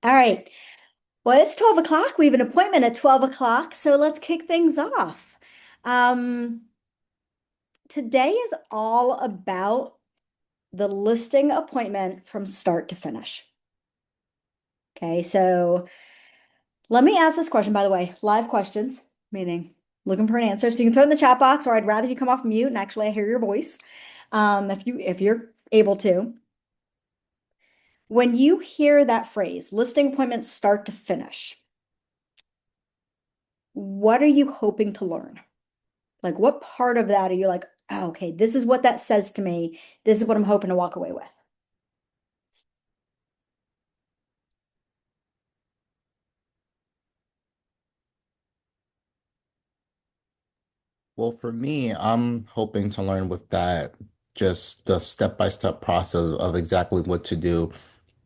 All right. Well, it's 12 o'clock. We have an appointment at 12 o'clock, so let's kick things off. Um, Today is all about the listing appointment from start to finish. Okay, so let me ask this question, by the way, live questions, meaning looking for an answer. So you can throw it in the chat box, or I'd rather you come off mute and actually I hear your voice. If you're able to. When you hear that phrase, listing appointments start to finish, what are you hoping to learn? Like, what part of that are you like, oh, okay, this is what that says to me. This is what I'm hoping to walk away with. Well, for me, I'm hoping to learn with that just the step-by-step process of exactly what to do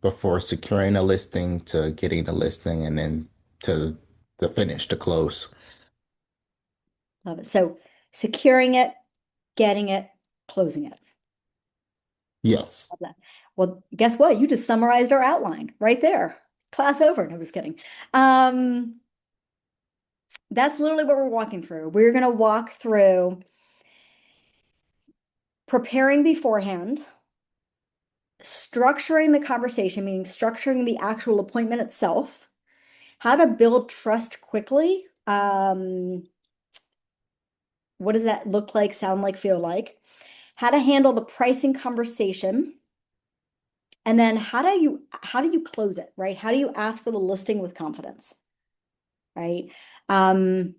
before securing a listing to getting a listing and then to the finish, to close. Love it. So securing it, getting it, closing it. Yes. Love that. Well, guess what? You just summarized our outline right there. Class over. No, just kidding. Um, that's literally what we're walking through. We're going to walk through preparing beforehand, structuring the conversation, meaning structuring the actual appointment itself, how to build trust quickly. What does that look like, sound like, feel like? How to handle the pricing conversation. And then how do you close it, right? How do you ask for the listing with confidence, right? Um,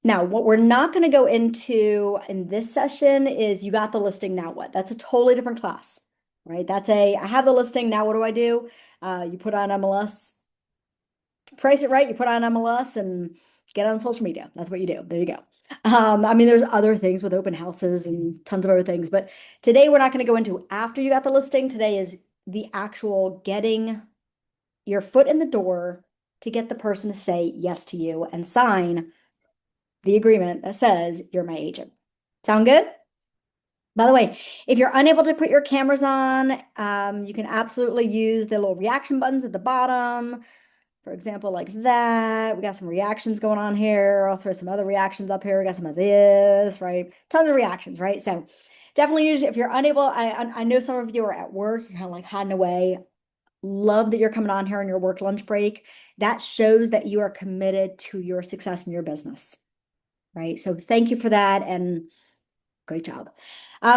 Now, what we're not going to go into in this session is you got the listing, now what? That's a totally different class, right? I have the listing, now what do I do? You put on MLS, price it right, you put on MLS and get on social media. That's what you do. There you go. I mean, there's other things with open houses and tons of other things, but today we're not going to go into after you got the listing. Today is the actual getting your foot in the door to get the person to say yes to you and sign the agreement that says you're my agent. Sound good? By the way, if you're unable to put your cameras on, you can absolutely use the little reaction buttons at the bottom. For example, like that. We got some reactions going on here. I'll throw some other reactions up here. We got some of this, right? Tons of reactions, right? So definitely use, if you're unable, I know some of you are at work, you're kind of like hiding away. Love that you're coming on here on your work lunch break. That shows that you are committed to your success in your business, right? So thank you for that and great job.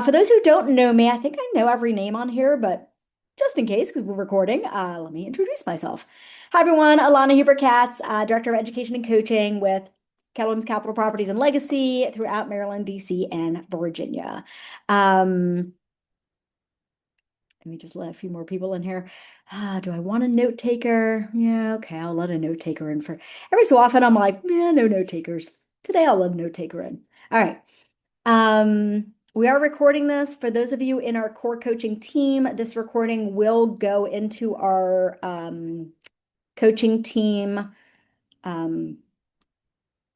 For those who don't know me, I think I know every name on here, but just in case, because we're recording, let me introduce myself. Hi, everyone. Alana Huber-Katz, Director of Education and Coaching with Keller Williams Capital Properties and Legacy throughout Maryland, DC, and Virginia. Let me just let a few more people in here. Do I want a note taker? Yeah, okay, I'll let a note taker in for every so often. I'm like, yeah, no note takers. Today I'll let a note taker in. All right. We are recording this. For those of you in our core coaching team, this recording will go into our coaching team um,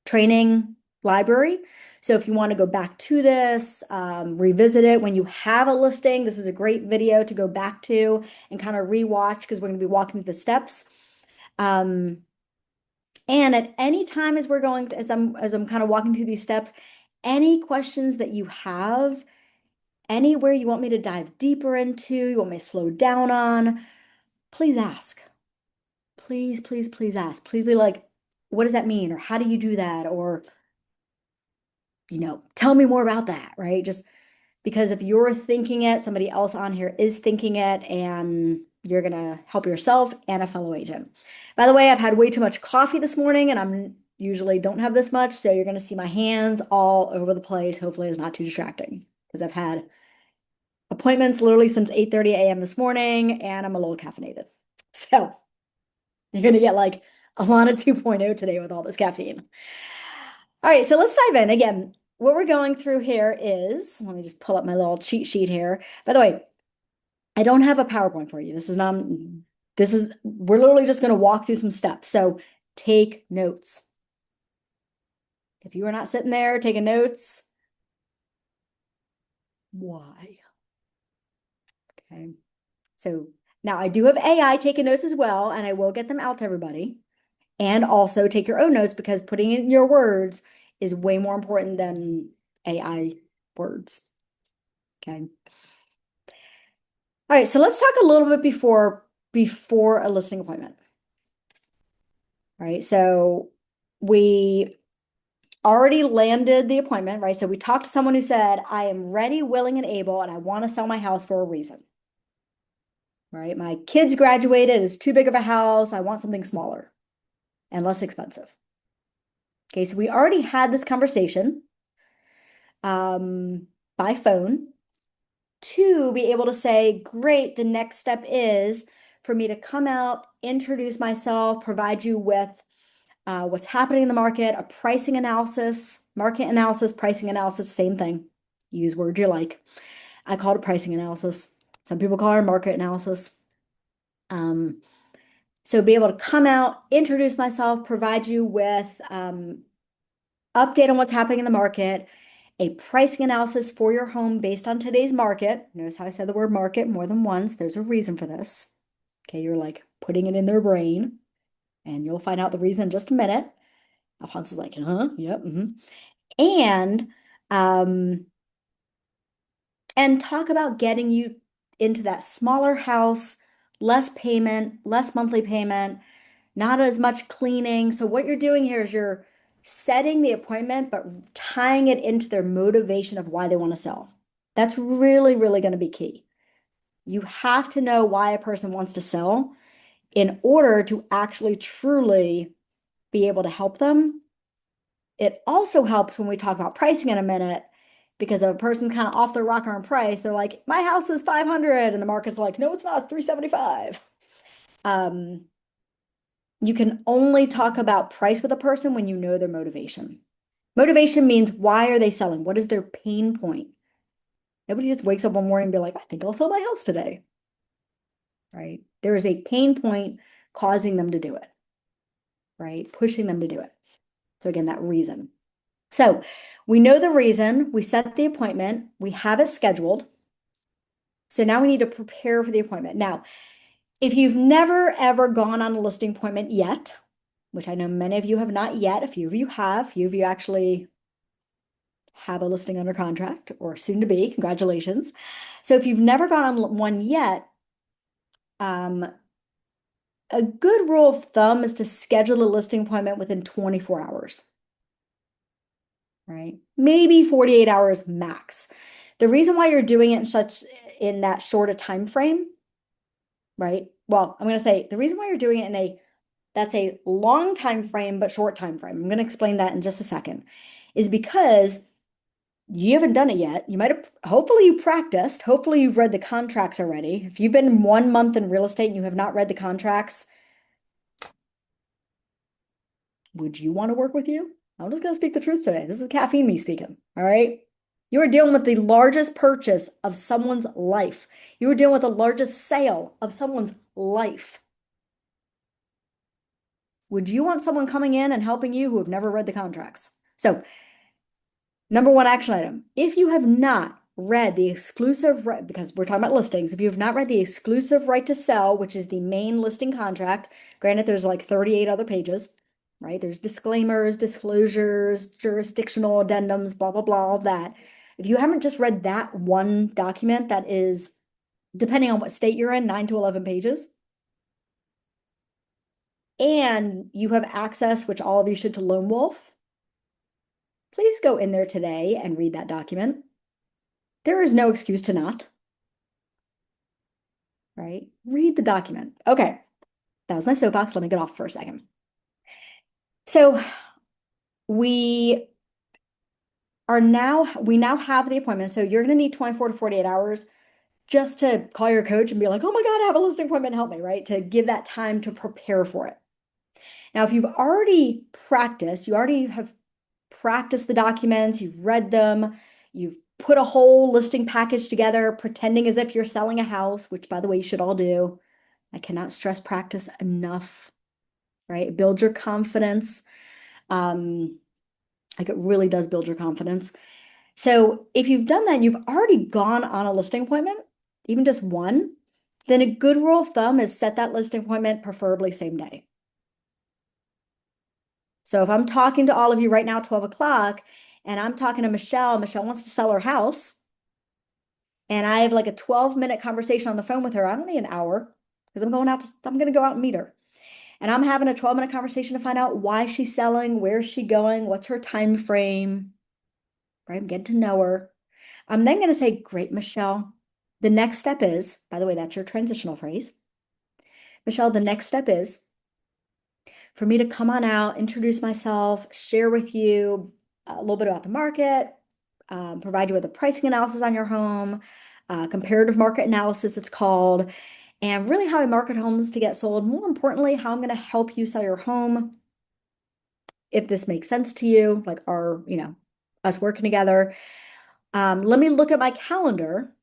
training library. So if you want to go back to this, revisit it when you have a listing, this is a great video to go back to and kind of rewatch because we're going to be walking through the steps. Um, and at any time as we're going, as I'm kind of walking through these steps, any questions that you have, anywhere you want me to dive deeper into, you want me to slow down on, please ask. Please, please, please ask. Please be like, what does that mean? Or how do you do that? Or, tell me more about that, right? Just because if you're thinking it, somebody else on here is thinking it, and you're going to help yourself and a fellow agent. By the way, I've had way too much coffee this morning, and I'm usually don't have this much. So you're going to see my hands all over the place. Hopefully, it's not too distracting because I've had appointments literally since 8:30 a.m. this morning, and I'm a little caffeinated. So you're going to get like Alana 2.0 today with all this caffeine. All right, so let's dive in. Again, what we're going through here is, let me just pull up my little cheat sheet here. By the way, I don't have a PowerPoint for you. We're literally just going to walk through some steps. So take notes. If you are not sitting there taking notes, why? Okay. So Now, I do have AI taking notes as well, and I will get them out to everybody. And also take your own notes because putting it in your words is way more important than AI words. Okay. All right, so let's talk a little bit before a listing appointment. All right, so we already landed the appointment, right? So we talked to someone who said, I am ready, willing, and able, and I want to sell my house for a reason. Right? My kids graduated, it's too big of a house. I want something smaller and less expensive. Okay, so we already had this conversation by phone to be able to say, great, the next step is for me to come out, introduce myself, provide you with what's happening in the market, a pricing analysis, market analysis, pricing analysis, same thing. Use words you like. I call it pricing analysis. Some people call it market analysis. So be able to come out, introduce myself, provide you with update on what's happening in the market, a pricing analysis for your home based on today's market. Notice how I said the word market more than once. There's a reason for this. Okay, you're like putting it in their brain, and you'll find out the reason in just a minute. Alphonse is like, huh? Yep. And um, and talk about getting you into that smaller house, less payment, less monthly payment, not as much cleaning. So what you're doing here is you're setting the appointment, but tying it into their motivation of why they want to sell. That's really, really going to be key. You have to know why a person wants to sell in order to actually truly be able to help them. It also helps when we talk about pricing in a minute, because if a person's kind of off their rocker on price, they're like, my house is 500, and the market's like, no, it's not, 375. You can only talk about price with a person when you know their motivation. Motivation means, why are they selling? What is their pain point? Nobody just wakes up one morning and be like, I think I'll sell my house today. Right? There is a pain point causing them to do it, right? Pushing them to do it. So again, that reason. So we know the reason, we set the appointment, we have it scheduled. So now we need to prepare for the appointment. Now, if you've never ever gone on a listing appointment yet, which I know many of you have not yet, a few of you have, a few of you actually have a listing under contract or soon to be, congratulations. So if you've never gone on one yet, a good rule of thumb is to schedule a listing appointment within 24 hours, right? Maybe 48 hours max. The reason why you're doing it in that short a time frame, right? Well, I'm going to say the reason why you're doing it that's a long time frame but short time frame. I'm going to explain that in just a second. Is because you haven't done it yet. You might have, hopefully you practiced. Hopefully you've read the contracts already. If you've been 1 month in real estate and you have not read the contracts, would you want to work with you? I'm just going to speak the truth today. This is caffeine me speaking. All right. You are dealing with the largest purchase of someone's life. You are dealing with the largest sale of someone's life. Would you want someone coming in and helping you who have never read the contracts? So, number one action item, if you have not read the exclusive right, because we're talking about listings, if you have not read the exclusive right to sell, which is the main listing contract, granted there's like 38 other pages, right? There's disclaimers, disclosures, jurisdictional addendums, blah, blah, blah, all that. If you haven't just read that one document that is, depending on what state you're in, 9 to 11 pages, and you have access, which all of you should, to Lone Wolf, please go in there today and read that document. There is no excuse to not. Right? Read the document. Okay. That was my soapbox. Let me get off for a second. So we now have the appointment. So you're going to need 24 to 48 hours just to call your coach and be like, oh my God, I have a listing appointment. Help me, right? To give that time to prepare for it. Now, if you've already practiced, you already have practiced the documents, you've read them, you've put a whole listing package together, pretending as if you're selling a house, which by the way, you should all do. I cannot stress practice enough, right? Build your confidence. Like it really does build your confidence. So if you've done that, and you've already gone on a listing appointment, even just one, then a good rule of thumb is set that listing appointment, preferably same day. So if I'm talking to all of you right now, 12 o'clock, and I'm talking to Michelle, Michelle wants to sell her house, and I have like a 12-minute conversation on the phone with her. I don't need an hour because I'm going to go out and meet her. And I'm having a 12-minute conversation to find out why she's selling, where's she going, what's her time frame, right? I'm getting to know her. I'm then going to say, great, Michelle. The next step is, by the way, that's your transitional phrase. Michelle, the next step is for me to come on out, introduce myself, share with you a little bit about the market, provide you with a pricing analysis on your home, comparative market analysis, it's called, and really how I market homes to get sold. More importantly, how I'm going to help you sell your home. If this makes sense to you, like us working together. Let me look at my calendar.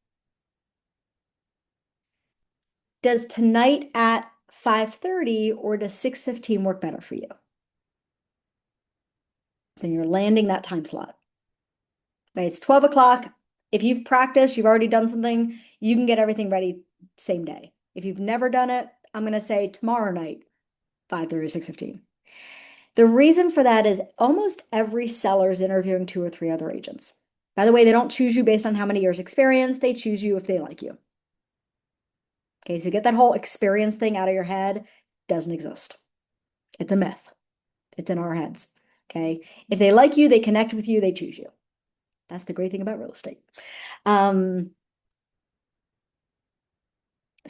Does tonight at 5:30 or does 6:15 work better for you? So you're landing that time slot. Okay, it's 12 o'clock. If you've practiced, you've already done something, you can get everything ready same day. If you've never done it, I'm going to say tomorrow night, 5:30, 6:15. The reason for that is almost every seller is interviewing 2 or 3 other agents. By the way, they don't choose you based on how many years experience, they choose you if they like you. Okay, so get that whole experience thing out of your head. Doesn't exist. It's a myth. It's in our heads. Okay. If they like you, they connect with you, they choose you. That's the great thing about real estate. So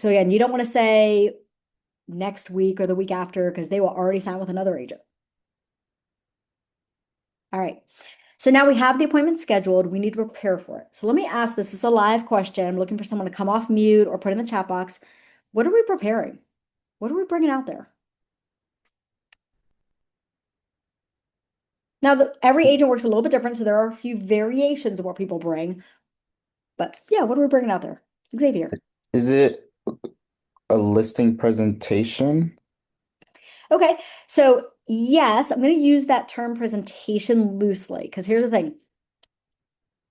again, you don't want to say next week or the week after because they will already sign with another agent. All right. So now we have the appointment scheduled. We need to prepare for it. So let me ask this. This is a live question. I'm looking for someone to come off mute or put in the chat box. What are we preparing? What are we bringing out there? Now, every agent works a little bit different, so there are a few variations of what people bring. But yeah, what are we bringing out there? Xavier. Is it a listing presentation? Okay, so yes, I'm going to use that term presentation loosely because here's the thing.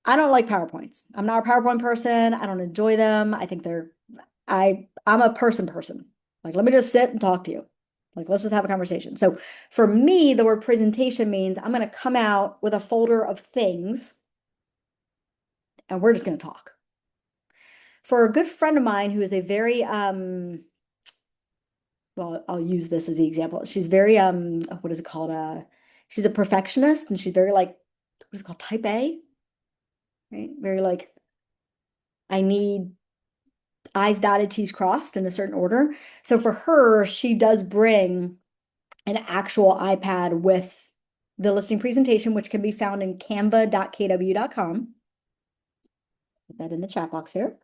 I don't like PowerPoints. I'm not a PowerPoint person. I don't enjoy them. I think I'm a person. Like, let me just sit and talk to you. Like, let's just have a conversation. So for me, the word presentation means I'm going to come out with a folder of things and we're just going to talk. For a good friend of mine who is a very, well, I'll use this as the example. She's very, what is it called? She's a perfectionist and she's very like, what is it called? Type A, right? Very like, I need I's dotted, T's crossed in a certain order. So for her, she does bring an actual iPad with the listing presentation, which can be found in canva.kw.com. Put that in the chat box here.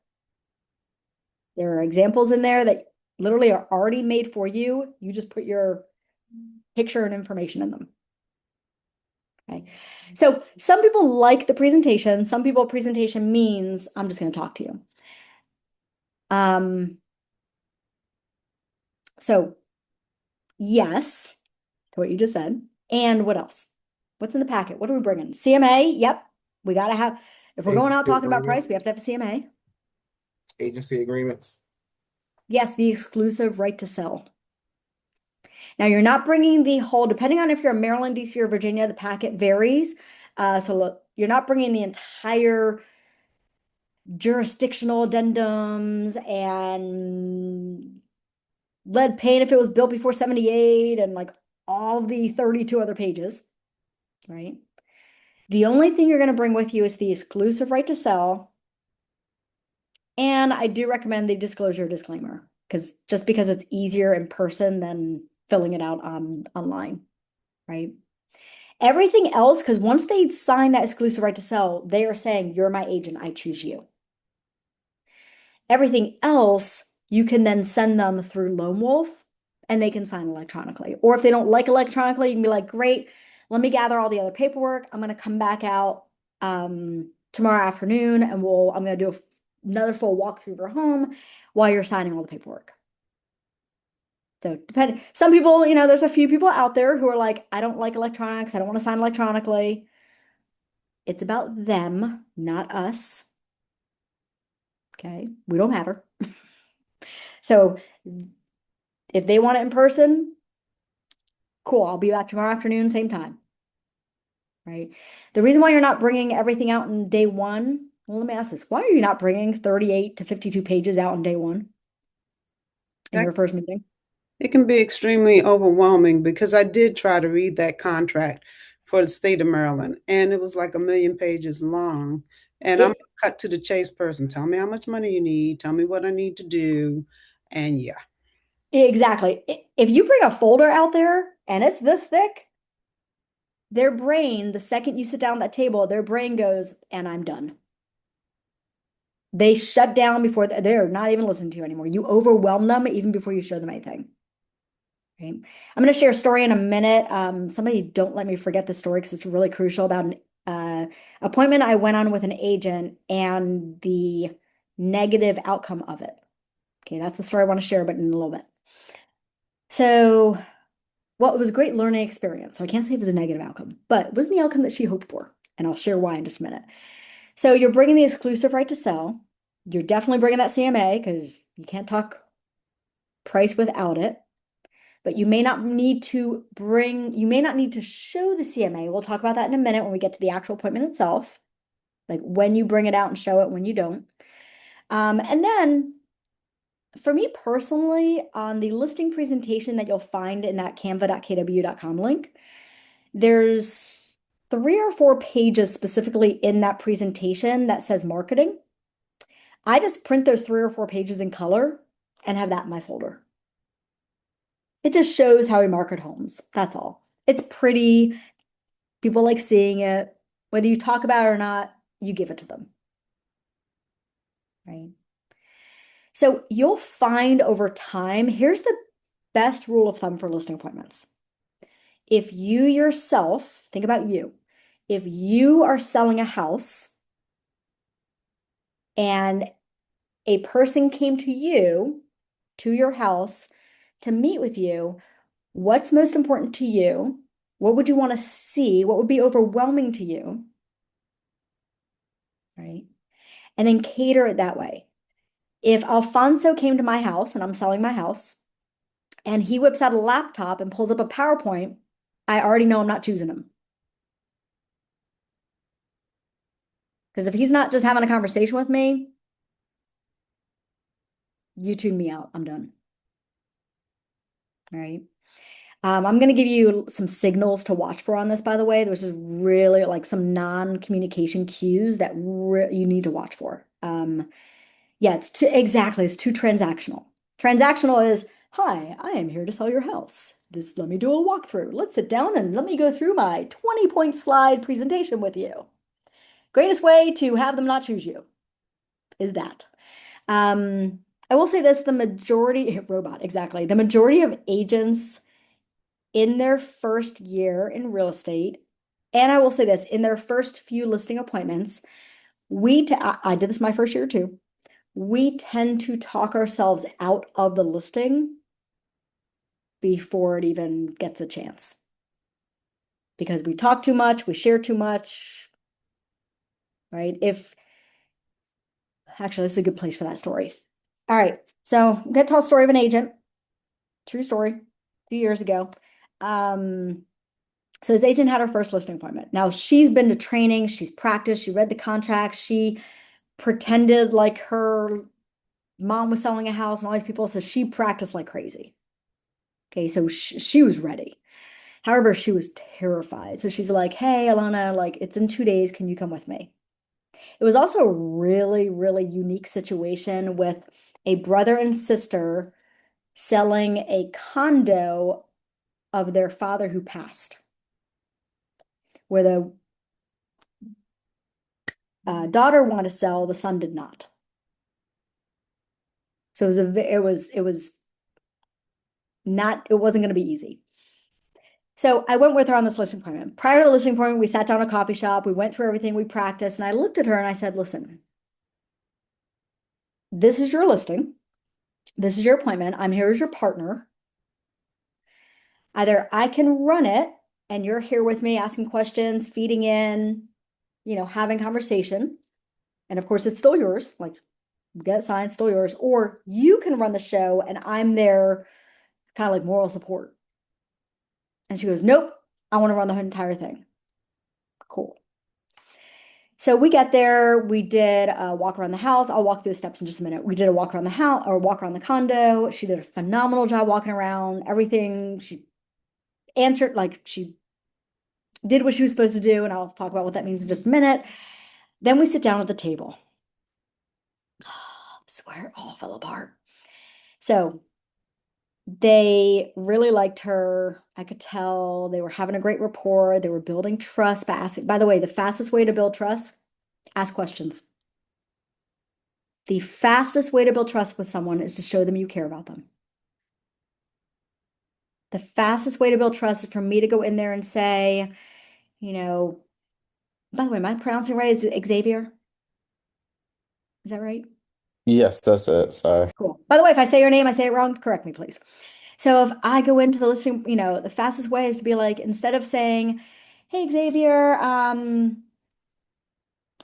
There are examples in there that literally are already made for you. You just put your picture and information in them. Okay. So some people like the presentation. Some people presentation means I'm just going to talk to you. So yes, to what you just said. And what else? What's in the packet? What are we bringing? CMA? Yep. We got to have, if we're going out Agency talking about agreement, price, we have to have a CMA. agency agreements. Yes, the exclusive right to sell. Now you're not bringing the whole, depending on if you're in Maryland, DC, or Virginia, the packet varies. So look, you're not bringing the entire jurisdictional addendums and lead paint if it was built before 78 and like all the 32 other pages, right? The only thing you're going to bring with you is the exclusive right to sell. And I do recommend the disclosure disclaimer because it's easier in person than filling it out online, right? Everything else, because once they sign that exclusive right to sell, they are saying, you're my agent, I choose you. Everything else, you can then send them through Lone Wolf and they can sign electronically. Or if they don't like electronically, you can be like, great, let me gather all the other paperwork. I'm going to come back out tomorrow afternoon and I'm going to do another full walkthrough of your home while you're signing all the paperwork. So some people, there's a few people out there who are like, I don't like electronics. I don't want to sign electronically. It's about them, not us. Okay. We don't matter. So if they want it in person, cool. I'll be back tomorrow afternoon, same time. Right? The reason why you're not bringing everything out in day one, well, let me ask this. Why are you not bringing 38 to 52 pages out in day one in That your first meeting? it can be extremely overwhelming because I did try to read that contract for the state of Maryland, and it was like a million pages long. And I'm It, a cut to the chase person. Tell me how much money you need. Tell me what I need to do. And yeah, exactly. If you bring a folder out there and it's this thick, their brain, the second you sit down at that table, their brain goes, and I'm done. They shut down before they're not even listening to you anymore. You overwhelm them even before you show them anything. Okay. I'm going to share a story in a minute. Somebody don't let me forget the story because it's really crucial about an appointment I went on with an agent and the negative outcome of it. Okay, that's the story I want to share, but in a little bit. So, well, it was a great learning experience. So I can't say it was a negative outcome, but it wasn't the outcome that she hoped for. And I'll share why in just a minute. So you're bringing the exclusive right to sell. You're definitely bringing that CMA because you can't talk price without it. But you may not need to show the CMA. We'll talk about that in a minute when we get to the actual appointment itself, like when you bring it out and show it, when you don't. And then for me personally, on the listing presentation that you'll find in that canva.kw.com link, there's 3 or 4 pages specifically in that presentation that says marketing. I just print those 3 or 4 pages in color and have that in my folder. It just shows how we market homes. That's all. It's pretty. People like seeing it. Whether you talk about it or not, you give it to them. Right? So you'll find over time, here's the best rule of thumb for listing appointments. If you yourself, think about you, if you are selling a house and a person came to you, to your house, to meet with you, what's most important to you? What would you want to see? What would be overwhelming to you? Right? And then cater it that way. If Alfonso came to my house and I'm selling my house and he whips out a laptop and pulls up a PowerPoint, I already know I'm not choosing him. Because if he's not just having a conversation with me, you tune me out. I'm done. All right. I'm going to give you some signals to watch for on this, by the way. There's just really like some non-communication cues that you need to watch for. Yeah, it's too transactional. Transactional is, hi, I am here to sell your house. Let me do a walkthrough. Let's sit down and let me go through my 20-point slide presentation with you. Greatest way to have them not choose you is that. I will say this, robot, exactly. The majority of agents in their first year in real estate, and I will say this, in their first few listing appointments, I did this my first year too. We tend to talk ourselves out of the listing before it even gets a chance. Because we talk too much, we share too much, right? Actually, this is a good place for that story. All right, so I'm going to tell a story of an agent. True story, a few years ago. So his agent had her first listing appointment. Now she's been to training, she's practiced, she read the contract, she pretended like her mom was selling a house and all these people, so she practiced like crazy. Okay, so she was ready. However, she was terrified. So she's like, hey, Alana, like it's in 2 days. Can you come with me? It was also a really, really unique situation with a brother and sister selling a condo of their father who passed, where the daughter wanted to sell, the son did not. So it wasn't going to be easy. So I went with her on this listing appointment. Prior to the listing appointment, we sat down in a coffee shop, we went through everything, we practiced, and I looked at her and I said, listen, this is your listing. This is your appointment. I'm here as your partner. Either I can run it and you're here with me asking questions, feeding in, having conversation. And of course, it's still yours. Like get it signed, still yours. Or you can run the show and I'm there kind of like moral support. And she goes, nope, I want to run the entire thing. Cool. So we get there, we did a walk around the house. I'll walk through the steps in just a minute. We did a walk around the house or walk around the condo. She did a phenomenal job walking around, everything. She answered, like she did what she was supposed to do, and I'll talk about what that means in just a minute. Then we sit down at the table. I swear it all fell apart. So they really liked her. I could tell they were having a great rapport. They were building trust by asking. By the way, the fastest way to build trust, ask questions. The fastest way to build trust with someone is to show them you care about them. The fastest way to build trust is for me to go in there and say, you know, by the way, am I pronouncing right? Is it Xavier? Is that right? Yes, that's it. Sorry. Cool. By the way, if I say your name, I say it wrong, correct me, please. So if I go into the listing, the fastest way is to be like, instead of saying, hey, Xavier,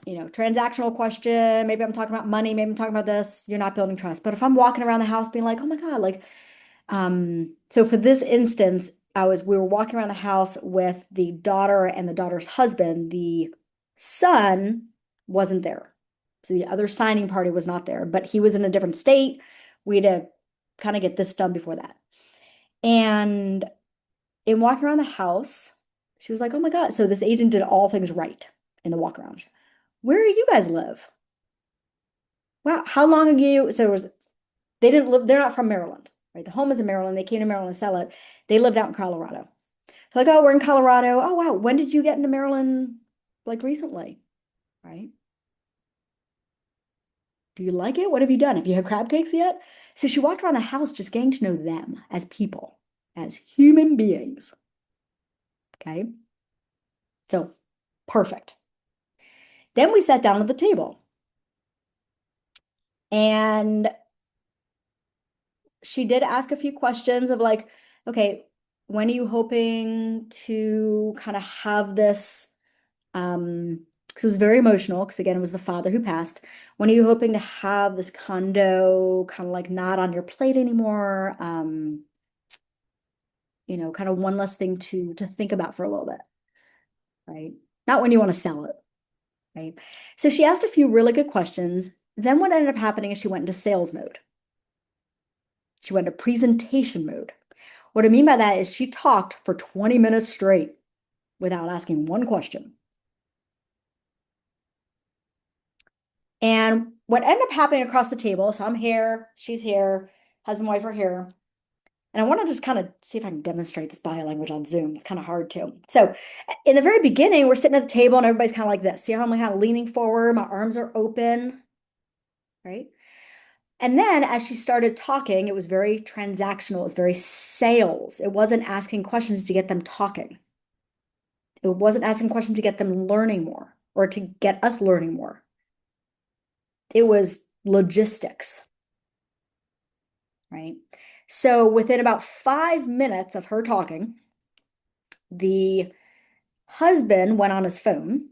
transactional question, maybe I'm talking about money, maybe I'm talking about this, you're not building trust. But if I'm walking around the house being like, oh my God, like, so for this instance, we were walking around the house with the daughter and the daughter's husband. The son wasn't there. So the other signing party was not there, but he was in a different state. We had to kind of get this done before that. And in walking around the house, she was like, oh my God. So this agent did all things right in the walk around. Where do you guys live? Wow, how long have you? So they didn't live, they're not from Maryland, right? The home is in Maryland. They came to Maryland to sell it. They lived out in Colorado. So like, oh, we're in Colorado. Oh, wow. When did you get into Maryland? Like recently, right? Do you like it? What have you done? Have you had crab cakes yet? So she walked around the house just getting to know them as people, as human beings. Okay. So perfect. Then we sat down at the table. And she did ask a few questions of like, okay, when are you hoping to kind of have this? Because it was very emotional, because again, it was the father who passed. When are you hoping to have this condo kind of like not on your plate anymore? Kind of one less thing to think about for a little bit, right? Not when you want to sell it, right? So she asked a few really good questions. Then what ended up happening is she went into sales mode. She went into presentation mode. What I mean by that is she talked for 20 minutes straight without asking one question. And what ended up happening across the table, so I'm here, she's here, husband and wife are here. And I want to just kind of see if I can demonstrate this body language on Zoom. It's kind of hard to. So in the very beginning, we're sitting at the table and everybody's kind of like this. See how I'm kind of leaning forward? My arms are open, right? And then as she started talking, it was very transactional. It was very sales. It wasn't asking questions to get them talking. It wasn't asking questions to get them learning more or to get us learning more. It was logistics, right? So within about 5 minutes of her talking, the husband went on his phone.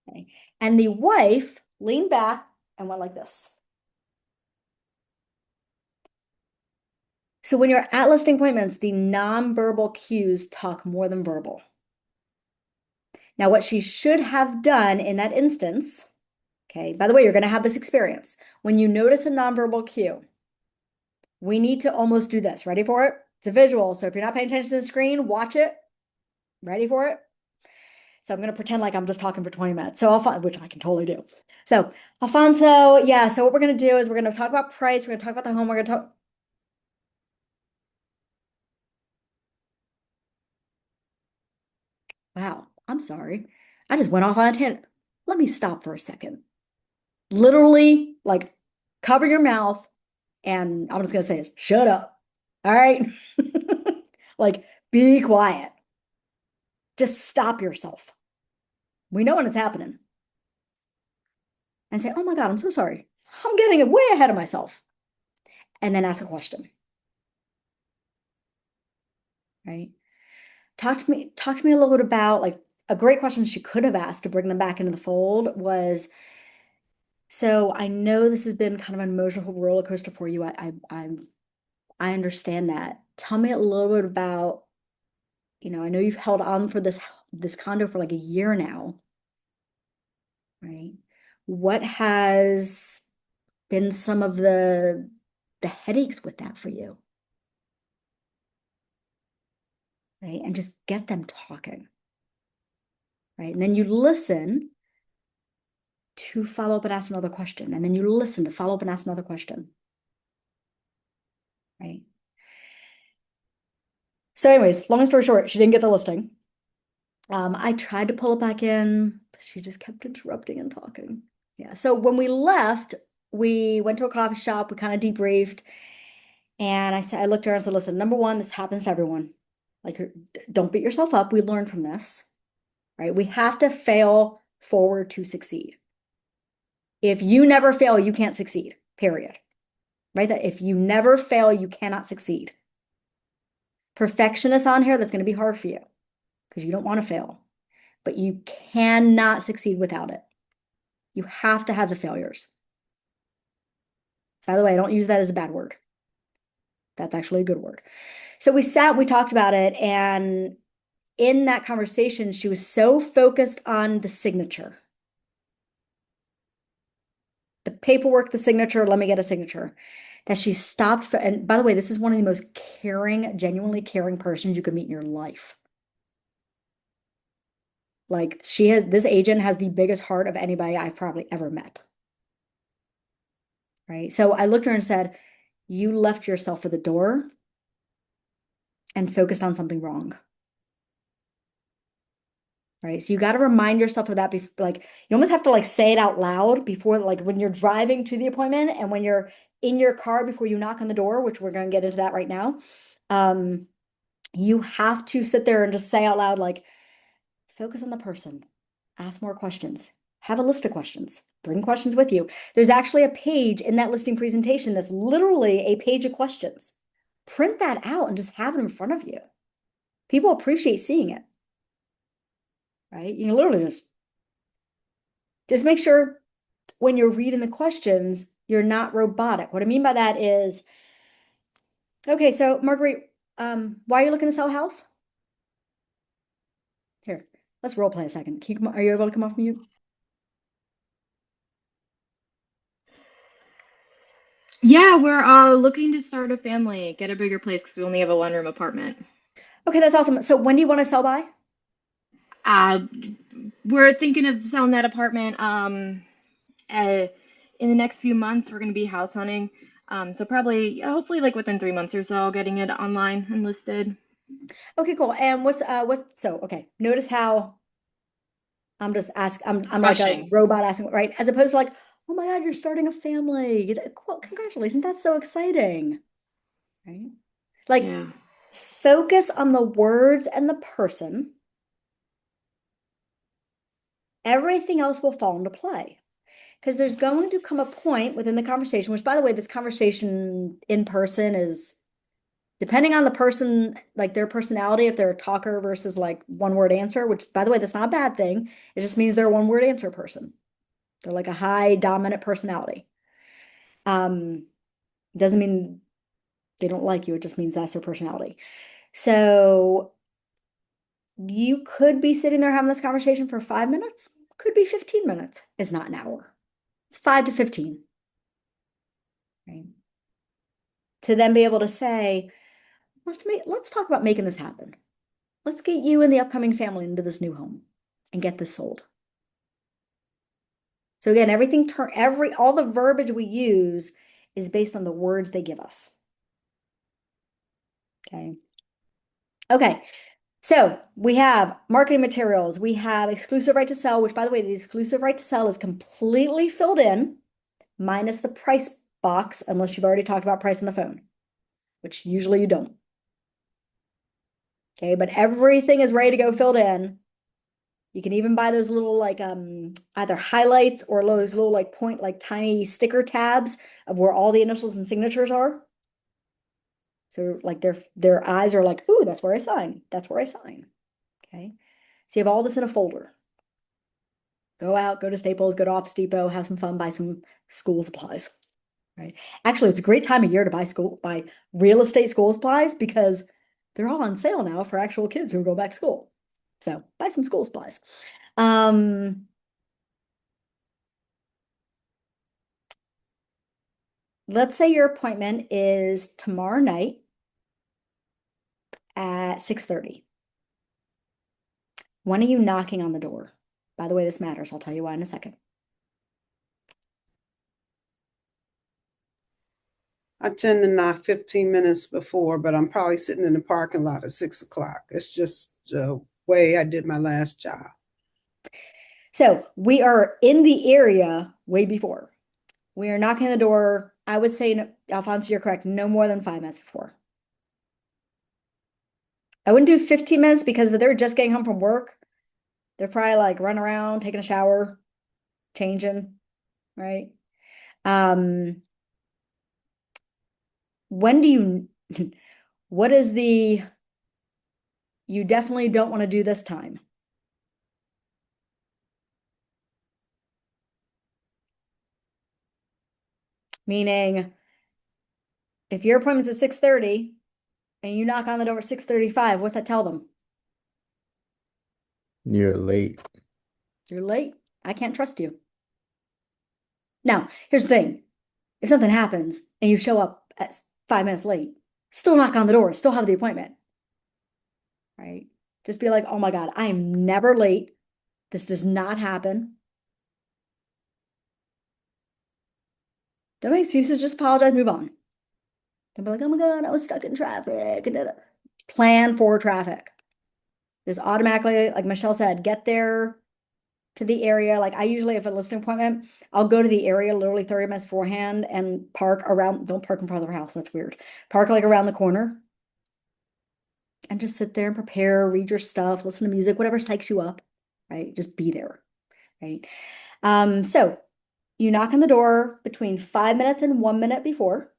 Okay. And the wife leaned back and went like this. So when you're at listing appointments, the nonverbal cues talk more than verbal. Now, what she should have done in that instance, okay, by the way, you're going to have this experience. When you notice a nonverbal cue, we need to almost do this. Ready for it? It's a visual. So if you're not paying attention to the screen, watch it. Ready for it? So I'm going to pretend like I'm just talking for 20 minutes. So which I can totally do. So Alfonso, yeah. So what we're going to do is we're going to talk about price. We're going to talk about the home. We're going to talk. Wow, I'm sorry. I just went off on a tangent. Let me stop for a second. Literally, like, cover your mouth, and I'm just gonna say, shut up. All right? Like, be quiet. Just stop yourself. We know when it's happening. And say, oh my God, I'm so sorry. I'm getting way ahead of myself. And then ask a question. Right? Talk to me a little bit about like a great question she could have asked to bring them back into the fold was, so I know this has been kind of an emotional roller coaster for you. I understand that. Tell me a little bit about, I know you've held on for this condo for like a year now, right? What has been some of the headaches with that for you? Right? And just get them talking. Right? And then you listen to follow up and ask another question. And then you listen to follow up and ask another question. Right? So anyways, long story short, she didn't get the listing. I tried to pull it back in, but she just kept interrupting and talking. Yeah. So when we left, we went to a coffee shop, we kind of debriefed. And I looked at her and said, listen, number one, this happens to everyone. Like, don't beat yourself up. We learned from this, right? We have to fail forward to succeed. If you never fail, you can't succeed, period. Right? That if you never fail, you cannot succeed. Perfectionists on here, that's going to be hard for you because you don't want to fail, but you cannot succeed without it. You have to have the failures. By the way, I don't use that as a bad word. That's actually a good word. So we sat, we talked about it, and in that conversation, she was so focused on the signature. The paperwork, the signature, let me get a signature, that she stopped for, and by the way, this is one of the most caring, genuinely caring persons you could meet in your life. Like this agent has the biggest heart of anybody I've probably ever met. Right? So I looked at her and said, you left yourself at the door and focused on something wrong. Right? So you got to remind yourself of that. Like you almost have to like say it out loud before, like when you're driving to the appointment and when you're in your car before you knock on the door, which we're going to get into that right now. You have to sit there and just say out loud, like, focus on the person, ask more questions, have a list of questions, bring questions with you. There's actually a page in that listing presentation that's literally a page of questions. Print that out and just have it in front of you. People appreciate seeing it. Right? You can literally just make sure when you're reading the questions, you're not robotic. What I mean by that is, okay, so Marguerite, why are you looking to sell a house? Here, let's role play a second. Are you able to come off mute? Yeah, we're looking to start a family, get a bigger place because we only have a one-room apartment. Okay, that's awesome. So when do you want to sell by? Uh, we're thinking of selling that apartment in the next few months. We're going to be house hunting. So probably, hopefully like within 3 months or so, getting it online and listed. Okay, cool. And okay. Notice how I'm like a Rushing. robot asking, right? As opposed to like, oh my God, you're starting a family. Well, congratulations. That's so exciting. Right? Like Yeah. focus on the words and the person. Everything else will fall into play. Because there's going to come a point within the conversation, which by the way, this conversation in person is depending on the person, like their personality, if they're a talker versus like one word answer, which by the way, that's not a bad thing. It just means they're a one word answer person. They're like a high dominant personality. Doesn't mean they don't like you. It just means that's their personality. So you could be sitting there having this conversation for 5 minutes, could be 15 minutes. It's not an hour. It's 5 to 15. Right? To then be able to say, let's talk about making this happen. Let's get you and the upcoming family into this new home and get this sold. So again, all the verbiage we use is based on the words they give us. Okay. Okay. So we have marketing materials. We have exclusive right to sell, which by the way, the exclusive right to sell is completely filled in, minus the price box, unless you've already talked about price on the phone, which usually you don't. Okay, but everything is ready to go filled in. You can even buy those little like either highlights or those little like tiny sticker tabs of where all the initials and signatures are. So like their eyes are like, ooh, that's where I sign. That's where I sign. Okay. So you have all this in a folder. Go out, go to Staples, go to Office Depot, have some fun, buy some school supplies. Right? Actually, it's a great time of year to buy real estate school supplies because they're all on sale now for actual kids who go back to school. So buy some school supplies. Let's say your appointment is tomorrow night at 6:30. When are you knocking on the door? By the way, this matters. I'll tell you why in a second. I tend to knock 15 minutes before, but I'm probably sitting in the parking lot at 6 o'clock. It's just the way I did my last job. So we are in the area way before. We are knocking on the door. I would say, Alfonso, you're correct, no more than 5 minutes before. I wouldn't do 15 minutes because if they're just getting home from work, they're probably like running around, taking a shower, changing, right? When do you, what is the, you definitely don't want to do this time? Meaning, if your appointment's at 6:30 and you knock on the door at 6:35, what's that tell them? You're late. You're late. I can't trust you. Now, here's the thing. If something happens and you show up at 5 minutes late, still knock on the door, still have the appointment. Right? Just be like, oh my God, I am never late. This does not happen. Don't make excuses, just apologize, move on. Don't be like, oh my God, I was stuck in traffic. Plan for traffic. Just automatically, like Michelle said, get there to the area. Like I usually have a listing appointment, I'll go to the area literally 30 minutes beforehand and park around, don't park in front of their house, that's weird. Park like around the corner and just sit there and prepare, read your stuff, listen to music, whatever psychs you up, right? Just be there, right? So you knock on the door between 5 minutes and 1 minute before.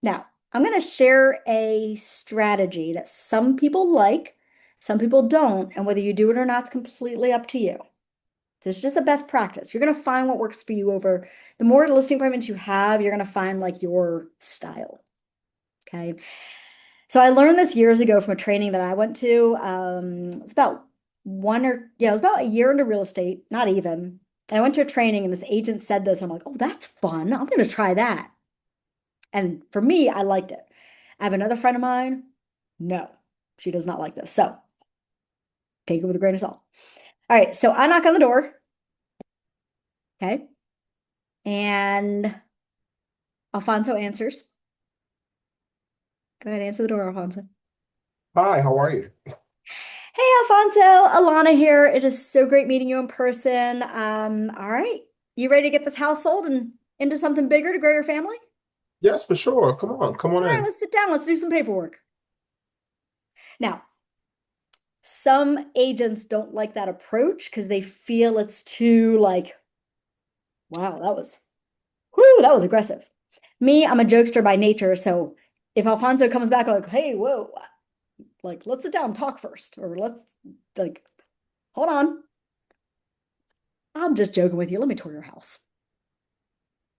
Now, I'm going to share a strategy that some people like, some people don't, and whether you do it or not is completely up to you. So it's just a best practice. You're going to find what works for you over the more listing appointments you have, you're going to find like your style. Okay. So I learned this years ago from a training that I went to. It's about it was about a year into real estate, not even. I went to a training and this agent said this. I'm like, oh, that's fun. I'm going to try that. And for me, I liked it. I have another friend of mine. No, she does not like this. So take it with a grain of salt. All right. So I knock on the door. Okay. And Alfonso answers. Go ahead, answer the door, Alfonso. Hi, how are you? Hey, Alfonso, Alana here. It is so great meeting you in person. All right. You ready to get this house sold and into something bigger to grow your family? Yes, for sure. Come on All right, in. let's sit down. Let's do some paperwork. Now, some agents don't like that approach because they feel it's too like, wow, that was aggressive. Me, I'm a jokester by nature. So if Alfonso comes back like, hey, whoa, like, let's sit down and talk first, or let's like, hold on. I'm just joking with you. Let me tour your house.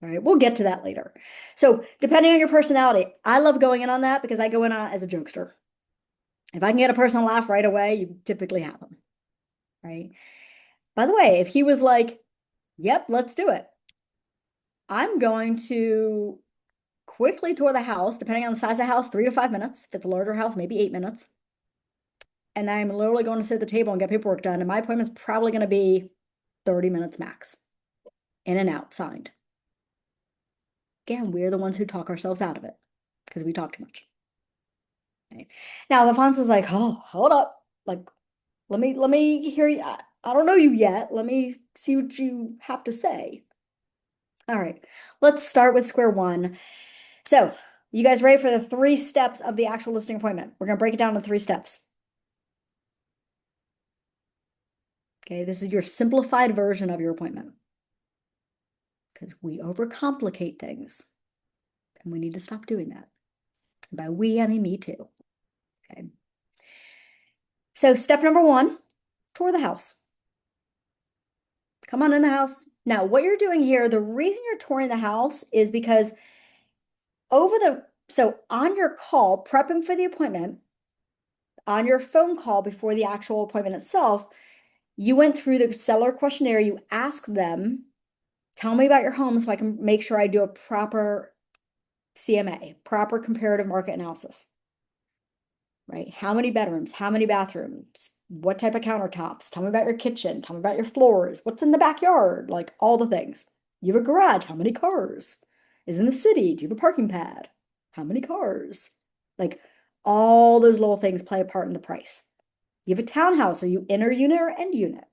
All right, we'll get to that later. So depending on your personality, I love going in on that because I go in on as a jokester. If I can get a person to laugh right away, you typically have them, right? By the way, if he was like, yep, let's do it, I'm going to quickly tour the house, depending on the size of the house, 3 to 5 minutes. If it's a larger house, maybe 8 minutes. And I'm literally going to sit at the table and get paperwork done. And my appointment's probably going to be 30 minutes max. In and out, signed. Again, we're the ones who talk ourselves out of it because we talk too much. Right? Now, Alfonso's like, oh, hold up. Like, let me hear you. I don't know you yet. Let me see what you have to say. All right, let's start with square one. So, you guys ready for the 3 steps of the actual listing appointment? We're going to break it down into 3 steps. Okay, this is your simplified version of your appointment. Because we overcomplicate things. And we need to stop doing that. And by we, I mean me too. Okay. So step number one, tour the house. Come on in the house. Now, what you're doing here, the reason you're touring the house is because so on your call, prepping for the appointment, on your phone call before the actual appointment itself, you went through the seller questionnaire. You asked them, tell me about your home so I can make sure I do a proper CMA, proper comparative market analysis, right? How many bedrooms? How many bathrooms? What type of countertops? Tell me about your kitchen. Tell me about your floors. What's in the backyard? Like all the things. You have a garage. How many cars? Is it in the city? Do you have a parking pad? How many cars? Like all those little things play a part in the price. You have a townhouse. Are you inner unit or end unit?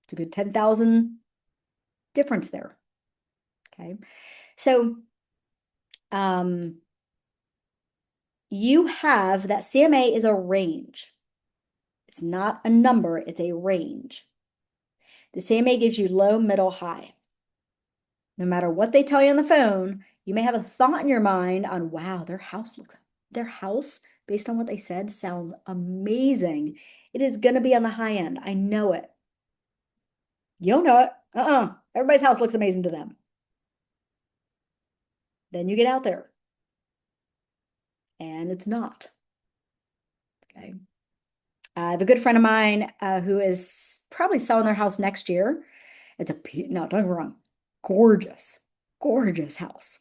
It's a good 10,000 difference there. Okay. So, you have that CMA is a range. It's not a number, it's a range. The CMA gives you low, middle, high. No matter what they tell you on the phone, you may have a thought in your mind on, wow, their house, based on what they said, sounds amazing. It is going to be on the high end. I know it. You don't know it. Everybody's house looks amazing to them. Then you get out there. And it's not. Okay. I have a good friend of mine who is probably selling their house next year. No, don't get me wrong, gorgeous, gorgeous house.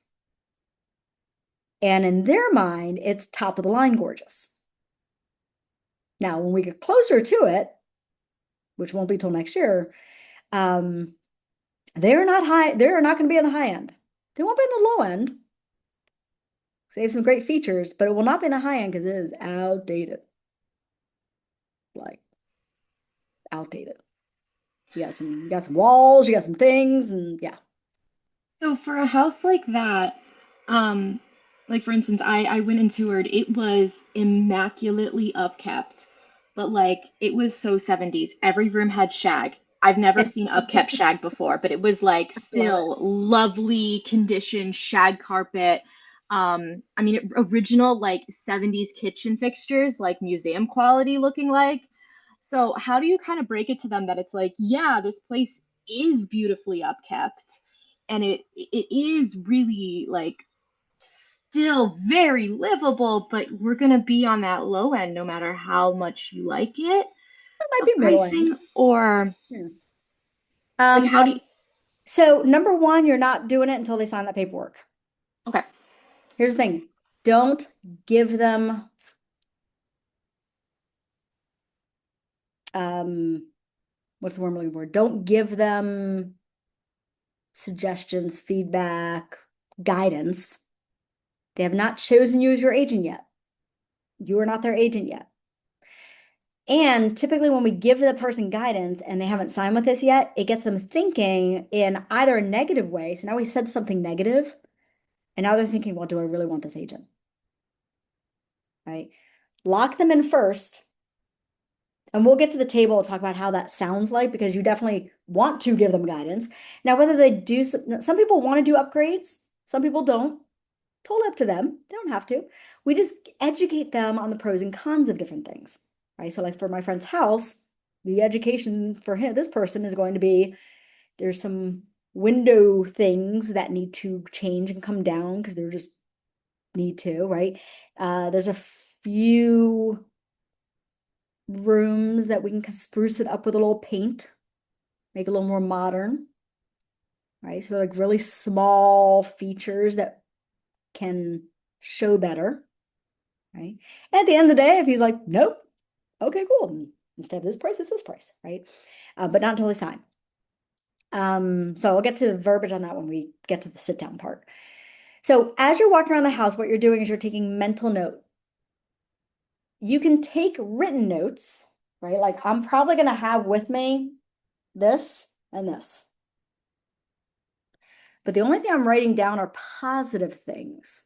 And in their mind, it's top of the line gorgeous. Now, when we get closer to it, which won't be till next year, they're not high. They're not going to be on the high end. They won't be in the low end. They have some great features, but it will not be in the high end because it is outdated. Like outdated. You got some walls, you got some things, and yeah. So for a house like that, like for instance, I went and toured. It was immaculately upkept, but like it was so 70s. Every room had shag. I've never seen upkept shag before, but it was like still lovely condition shag carpet. I mean, original like 70s kitchen fixtures, like museum quality looking like. So how do you kind of break it to them that it's like, yeah, this place is beautifully upkept and it is really like still very livable, but we're gonna be on that low end no matter how much you like it It might of be middle pricing end. or Yeah. like how do you So number one, you're not doing it until they sign that paperwork. okay. Here's the thing. Don't give them what's the word I'm looking for? Don't give them suggestions, feedback, guidance. They have not chosen you as your agent yet. You are not their agent yet. And typically when we give the person guidance and they haven't signed with us yet, it gets them thinking in either a negative way. So now we said something negative, and now they're thinking, well, do I really want this agent? Right? Lock them in first. And we'll get to the table and talk about how that sounds like, because you definitely want to give them guidance. Now, whether they do, some people want to do upgrades, some people don't. Totally up to them. They don't have to. We just educate them on the pros and cons of different things, right? So like for my friend's house, the education for him, this person is going to be, there's some window things that need to change and come down because they're just need to, right? There's a few rooms that we can spruce it up with a little paint, make it a little more modern, right? So like really small features that can show better, right? And at the end of the day, if he's like, nope, okay, cool. Instead of this price, it's this price, right? But not until they sign. So I'll get to verbiage on that when we get to the sit down part. So as you're walking around the house, what you're doing is you're taking mental note. You can take written notes, right? Like I'm probably going to have with me this and this. But the only thing I'm writing down are positive things.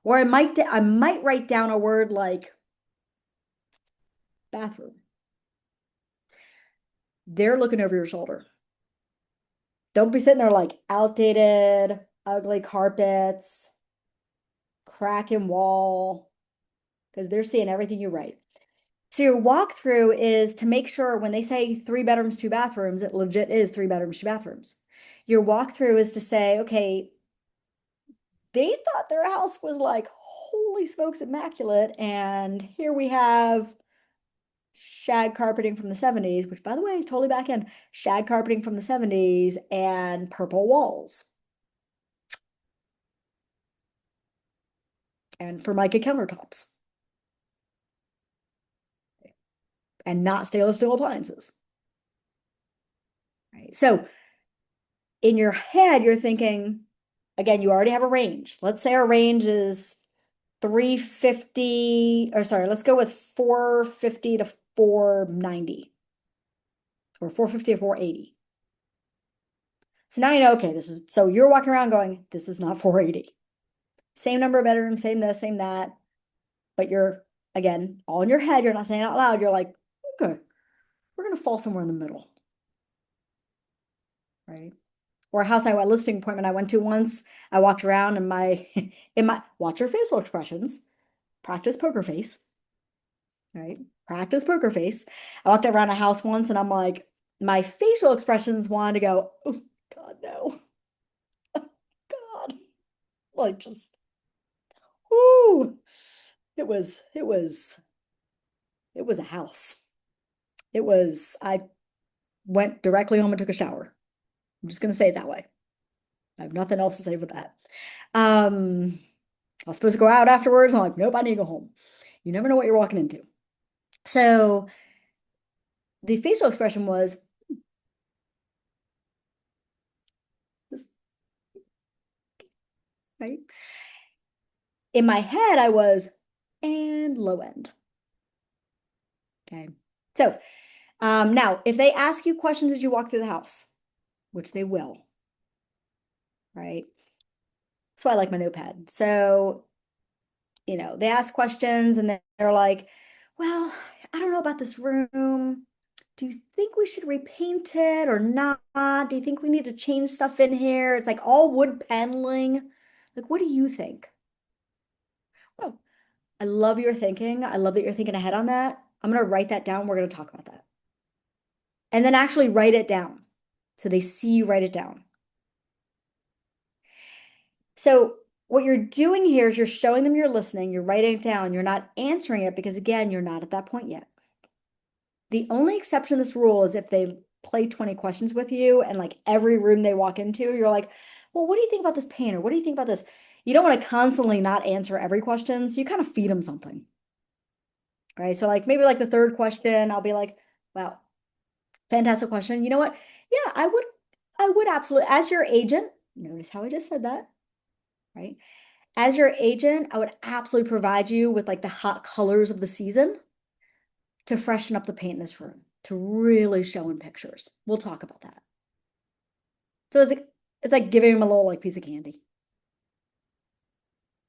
Or I might write down a word like bathroom. They're looking over your shoulder. Don't be sitting there like outdated, ugly carpets, cracking wall. because they're seeing everything you write. So your walkthrough is to make sure when they say 3 bedrooms, 2 bathrooms, it legit is 3 bedrooms, 2 bathrooms. Your walkthrough is to say, okay, they thought their house was like, holy smokes, immaculate. And here we have shag carpeting from the 70s, which by the way is totally back in, shag carpeting from the 70s and purple walls. And Formica countertops. And not stainless steel appliances. Right. So in your head, you're thinking, again, you already have a range. Let's say our range is 350, or sorry, let's go with 450 to 490. Or 450 to 480. So now you know, okay, so you're walking around going, this is not 480. Same number of bedrooms, same this, same that. But you're, again, all in your head, you're not saying it out loud. You're like, okay, we're going to fall somewhere in the middle. Right? Or a house listing appointment I went to once. I walked around and watch your facial expressions, practice poker face. Right? Practice poker face. I walked around a house once and I'm like, my facial expressions wanted to go, oh God, no. God. Like just, whoo. It was a house. I went directly home and took a shower. I'm just gonna say it that way. I have nothing else to say for that. I was supposed to go out afterwards. I'm like, nope, I need to go home. You never know what you're walking into. So the facial expression was this, right? In my head, I was and low end. Okay. So now if they ask you questions as you walk through the house, which they will, right? So I like my notepad. So, they ask questions and they're like, well, I don't know about this room. Do you think we should repaint it or not? Do you think we need to change stuff in here? It's like all wood paneling. Like, what do you think? Well, I love your thinking. I love that you're thinking ahead on that. I'm going to write that down. We're going to talk about that. And then actually write it down. So they see you write it down. So what you're doing here is you're showing them you're listening, you're writing it down, you're not answering it because again, you're not at that point yet. The only exception to this rule is if they play 20 questions with you and like every room they walk into, you're like, well, what do you think about this painter? What do you think about this? You don't want to constantly not answer every question. So you kind of feed them something. Right. So like maybe like the third question, I'll be like, wow, fantastic question. You know what? Yeah, I would absolutely, as your agent, notice how I just said that, right? As your agent, I would absolutely provide you with like the hot colors of the season to freshen up the paint in this room, to really show in pictures. We'll talk about that. So it's like giving them a little like piece of candy,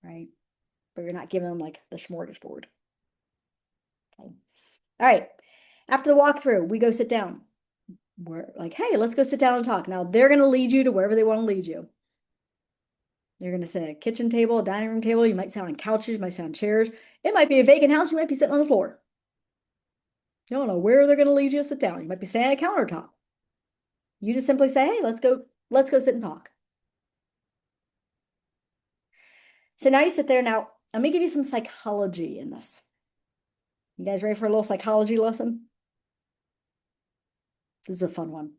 right? But you're not giving them like the smorgasbord. Okay. All right. After the walkthrough, we go sit down. We're like, hey, let's go sit down and talk. Now they're going to lead you to wherever they want to lead you. You're going to sit at a kitchen table, a dining room table. You might sit on couches, you might sit on chairs. It might be a vacant house. You might be sitting on the floor. You don't know where they're going to lead you to sit down. You might be sitting at a countertop. You just simply say, hey, let's go sit and talk. So now you sit there. Now, let me give you some psychology in this. You guys ready for a little psychology lesson? This is a fun one.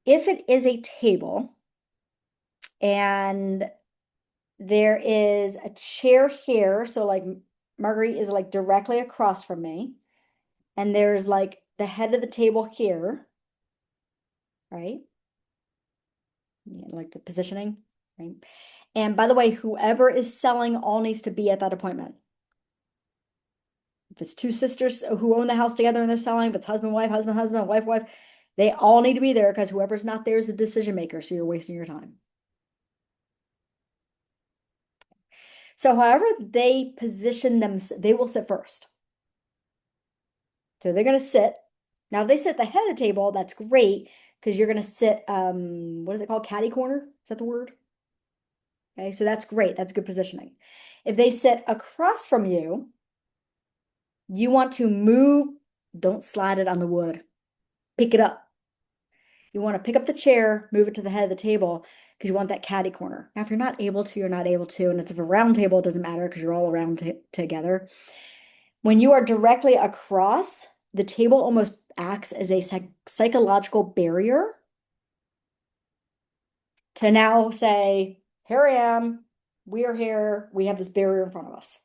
If it is a table and there is a chair here, so like Marguerite is like directly across from me, and there's like the head of the table here, right? Yeah, like the positioning, right? And by the way, whoever is selling all needs to be at that appointment. If it's two sisters who own the house together and they're selling, if it's husband, wife, wife, they all need to be there because whoever's not there is the decision maker. So you're wasting your time. So however they position them, they will sit first. So they're going to sit. Now, if they sit at the head of the table, that's great because you're going to sit, what is it called? Caddy corner? Is that the word? Okay, so that's great. That's good positioning. If they sit across from you, you want to move, don't slide it on the wood. Pick it up. You want to pick up the chair, move it to the head of the table because you want that caddy corner. Now, if you're not able to, you're not able to. And it's if a round table, it doesn't matter because you're all around together. When you are directly across, the table almost acts as a psychological barrier to now say, here I am, we are here, we have this barrier in front of us.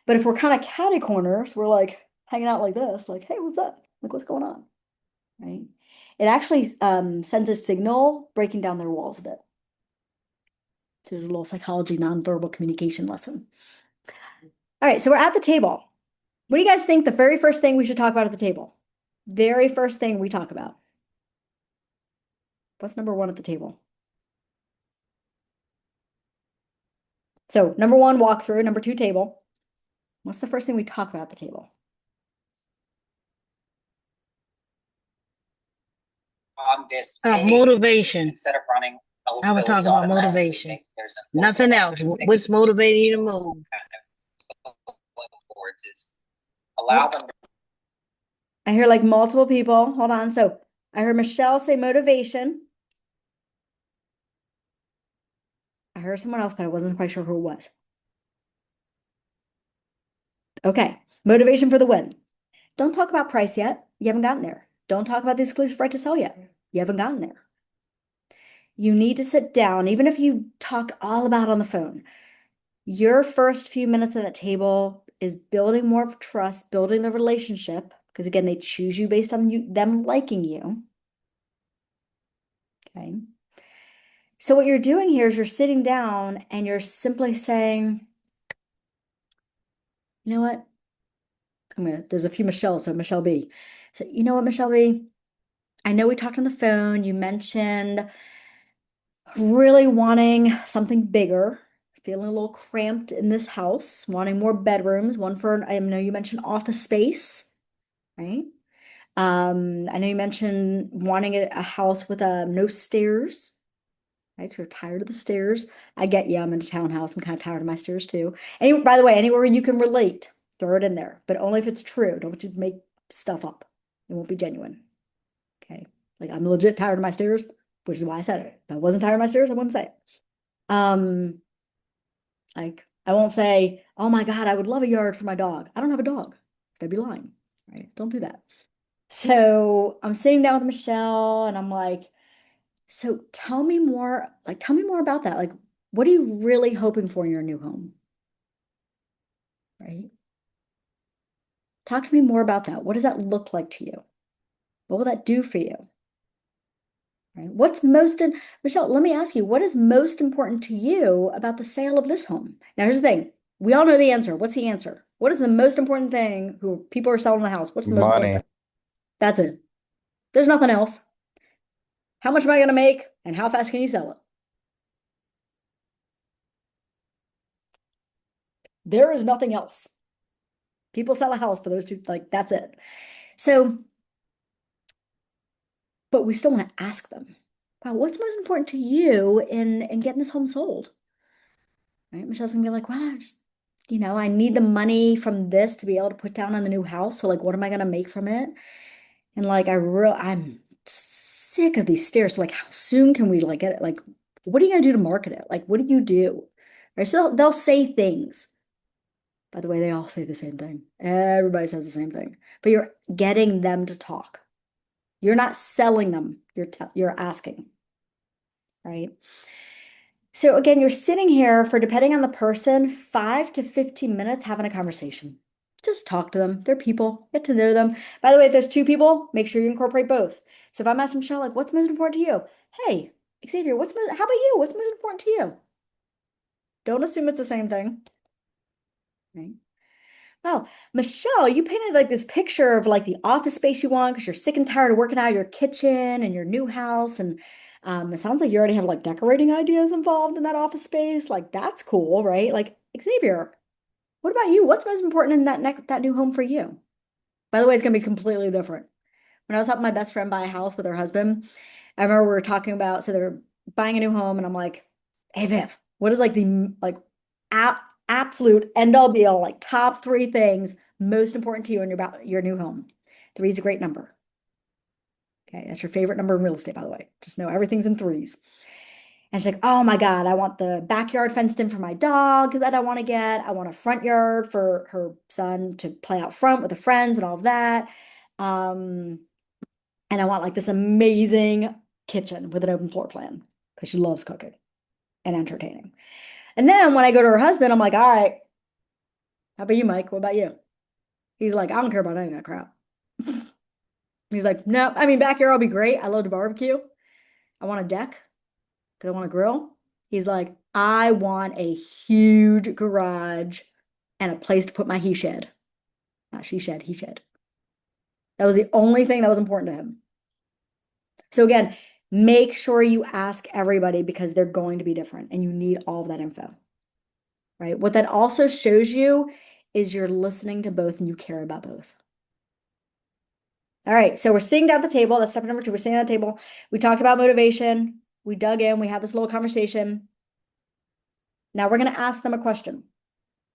But if we're kind of catty corners, we're like hanging out like this, like, hey, what's up? Like, what's going on? Right? It actually sends a signal breaking down their walls a bit. So there's a little psychology, nonverbal communication lesson. All right, so we're at the table. What do you guys think the very first thing we should talk about at the table? Very first thing we talk about. What's number one at the table? So number one, walkthrough. Number two, table. What's the first thing we talk about at the table? On this Motivation. instead of running I would talk about motivation. Nothing else. What's motivating you to move? Is allow them. I hear like multiple people. Hold on. So I heard Michelle say motivation. I heard someone else, but I wasn't quite sure who it was. Okay. Motivation for the win. Don't talk about price yet. You haven't gotten there. Don't talk about the exclusive right to sell yet. You haven't gotten there. You need to sit down, even if you talked all about it on the phone. Your first few minutes at that table is building more of trust, building the relationship, because again, they choose you based on them liking you. Okay. So what you're doing here is you're sitting down and you're simply saying, you know what? There's a few Michelle, so Michelle B. So, you know what, Michelle B? I know we talked on the phone. You mentioned really wanting something bigger, feeling a little cramped in this house, wanting more bedrooms, one for, I know you mentioned office space, right? I know you mentioned wanting a house with no stairs, right? 'Cause you're tired of the stairs. I get you. I'm in a townhouse. I'm kind of tired of my stairs too. By the way, anywhere you can relate, throw it in there, but only if it's true. Don't you make stuff up. It won't be genuine. Okay. Like I'm legit tired of my stairs, which is why I said it. If I wasn't tired of my stairs, I wouldn't say it. Like I won't say, oh my God, I would love a yard for my dog. I don't have a dog. They'd be lying, right? Don't do that. So I'm sitting down with Michelle and I'm like, so tell me more about that. Like, what are you really hoping for in your new home? Right? Talk to me more about that. What does that look like to you? What will that do for you? Right? Michelle, let me ask you, what is most important to you about the sale of this home? Now, here's the thing. We all know the answer. What's the answer? What is the most important thing who people are selling the house? What's the most important Money. thing? That's it. There's nothing else. How much am I going to make and how fast can you sell it? There is nothing else. People sell a house for those two, like that's it. So, but we still want to ask them, wow, what's most important to you in getting this home sold? Right? Michelle's gonna be like, wow, I need the money from this to be able to put down on the new house. So like, what am I gonna make from it? And like, I'm sick of these stairs. So like, how soon can we like get it? Like, what are you gonna do to market it? Like, what do you do? Right? So they'll say things. By the way, they all say the same thing. Everybody says the same thing, but you're getting them to talk. You're not selling them. You're asking, right? So again, you're sitting here for, depending on the person, 5 to 15 minutes having a conversation. Just talk to them. They're people. Get to know them. By the way, if there's two people, make sure you incorporate both. So if I'm asking Michelle, like, what's most important to you? Hey, Xavier, how about you? What's most important to you? Don't assume it's the same thing. Right? Wow, Michelle, you painted like this picture of like the office space you want because you're sick and tired of working out of your kitchen and your new house. And it sounds like you already have like decorating ideas involved in that office space. Like that's cool, right? Like Xavier, what about you? What's most important in that new home for you? By the way, it's gonna be completely different. When I was helping my best friend buy a house with her husband, I remember we were talking about, so they're buying a new home, and I'm like, hey Viv, what is like the absolute end all be all, like top 3 things most important to you in your new home. 3 is a great number. Okay, that's your favorite number in real estate, by the way. Just know everything's in 3s. And she's like, oh my God, I want the backyard fenced in for my dog that I want to get. I want a front yard for her son to play out front with the friends and all of that. And I want like this amazing kitchen with an open floor plan because she loves cooking and entertaining. And then when I go to her husband, I'm like, all right, how about you, Mike? What about you? He's like, I don't care about any of that crap. He's like, no, I mean, backyard will be great. I love to barbecue. I want a deck because I want to grill. He's like, I want a huge garage and a place to put my he shed. Not she shed, he shed. That was the only thing that was important to him. So again, make sure you ask everybody because they're going to be different and you need all of that info, right? What that also shows you is you're listening to both and you care about both. All right, so we're sitting down at the table. That's step number 2. We're sitting at the table. We talked about motivation. We dug in. We had this little conversation. Now we're going to ask them a question.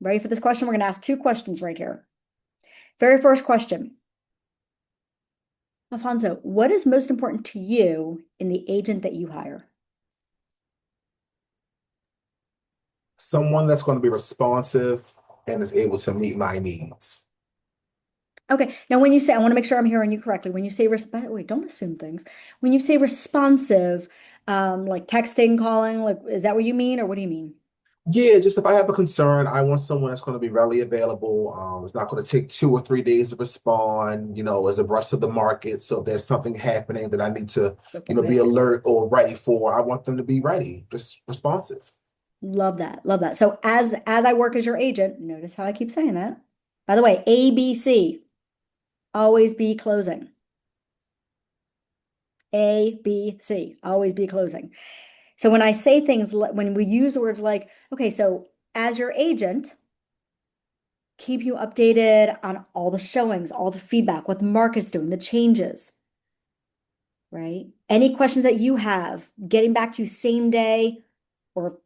Ready for this question? We're going to ask 2 questions right here. Very first question. Alfonso, what is most important to you in the agent that you hire? Someone that's going to be responsive and is able to meet my needs. Okay, now when you say, I want to make sure I'm hearing you correctly. When you say, wait, don't assume things. When you say responsive, like texting, calling, like, is that what you mean or what do you mean? Yeah, just if I have a concern, I want someone that's going to be readily available. It's not going to take 2 or 3 days to respond, as a rush of the market. So if there's something happening that I need to, be alert or ready for, I want them to be ready, just responsive. Love that. Love that. So as I work as your agent, notice how I keep saying that. By the way, ABC, always be closing. ABC, always be closing. So when I say things, when we use words like, okay, so as your agent, keep you updated on all the showings, all the feedback, what the market's doing, the changes, right? Any questions that you have, getting back to you same day, or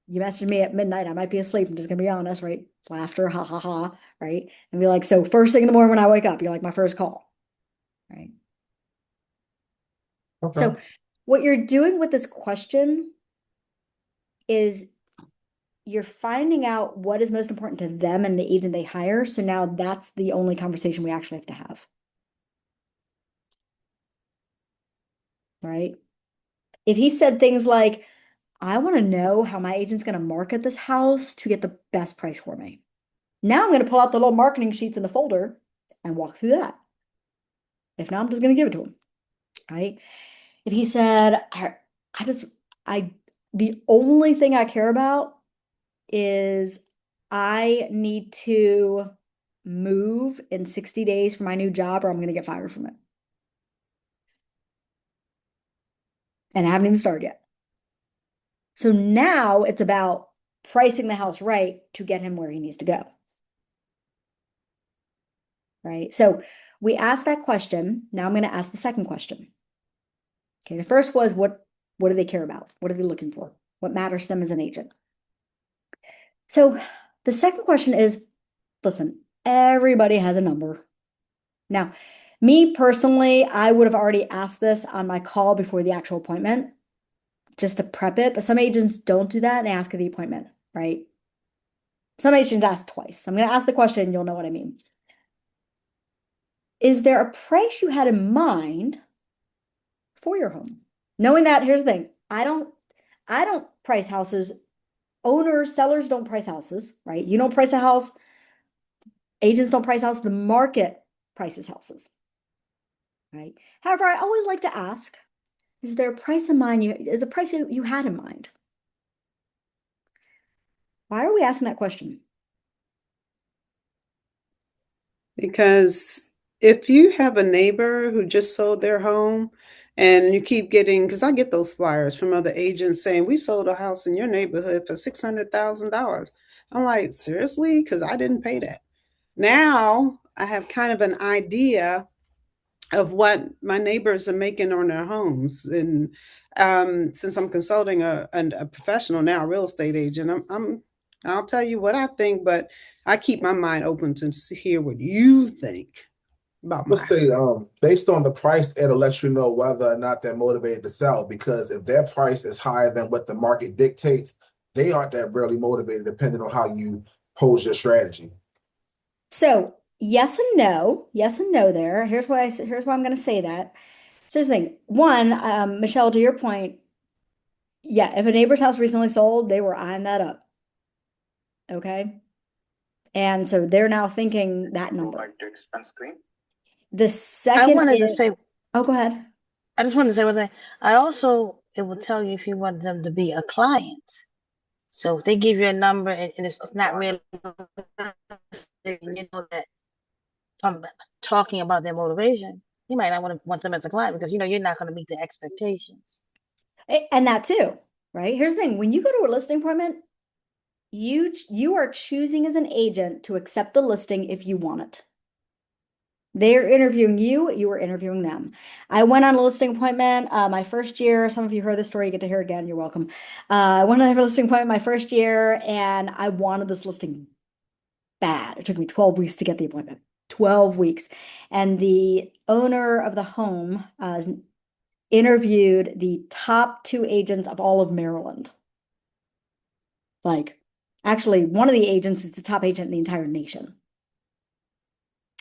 you message me at midnight, I might be asleep, I'm just gonna be honest, right? Laughter, ha ha ha, right? And be like, so first thing in the morning when I wake up, you're like my first call, right? Okay. So what you're doing with this question is you're finding out what is most important to them and the agent they hire. So now that's the only conversation we actually have to have. Right? If he said things like, I want to know how my agent's going to market this house to get the best price for me. Now I'm going to pull out the little marketing sheets in the folder and walk through that. If not, I'm just going to give it to him. Right? If he said, the only thing I care about is I need to move in 60 days for my new job or I'm going to get fired from it. And I haven't even started yet. So now it's about pricing the house right to get him where he needs to go. Right? So we asked that question. Now I'm going to ask the second question. Okay, the first was what do they care about? What are they looking for? What matters to them as an agent? So the second question is, listen, everybody has a number. Now, me personally, I would have already asked this on my call before the actual appointment, just to prep it. But some agents don't do that. They ask at the appointment, right? Some agents ask twice. I'm going to ask the question and you'll know what I mean. Is there a price you had in mind for your home? Knowing that, here's the thing. I don't price houses. Owners, sellers don't price houses, right? You don't price a house. Agents don't price houses. The market prices houses, right? However, I always like to ask, is there a price in mind? Is a price you had in mind? Why are we asking that question? Because if you have a neighbor who just sold their home and you keep getting, because I get those flyers from other agents saying, we sold a house in your neighborhood for $600,000. I'm like, seriously? Because I didn't pay that. Now I have kind of an idea of what my neighbors are making on their homes. And since I'm consulting a professional now, a real estate agent, I'm I'll tell you what I think, but I keep my mind open to hear what you think about my Let's say, based on the price, it'll let you know whether or not they're motivated to sell. Because if their price is higher than what the market dictates, they aren't that really motivated, depending on how you pose your strategy. So yes and no, yes and no there. Here's why I'm going to say that. So here's the thing. One, Michelle, to your point, yeah, if a neighbor's house recently sold, they were eyeing that up. Okay. And so they're now thinking that number. to expand screen. The I second wanted to is, say, oh, go ahead. I just wanted to say one thing. I also, it will tell you if you want them to be a client. So if they give you a number and it's not really, you know, that I'm talking about their motivation, you might not want them as a client because, you know, you're not going to meet the expectations. And that too, right? Here's the thing. When you go to a listing appointment, you are choosing as an agent to accept the listing if you want it. They're interviewing you, you are interviewing them. I went on a listing appointment my first year. Some of you heard the story, you get to hear it again. You're welcome. I went on a listing appointment my first year and I wanted this listing bad. It took me 12 weeks to get the appointment. 12 weeks. And the owner of the home interviewed the top 2 agents of all of Maryland. Like, actually, one of the agents is the top agent in the entire nation.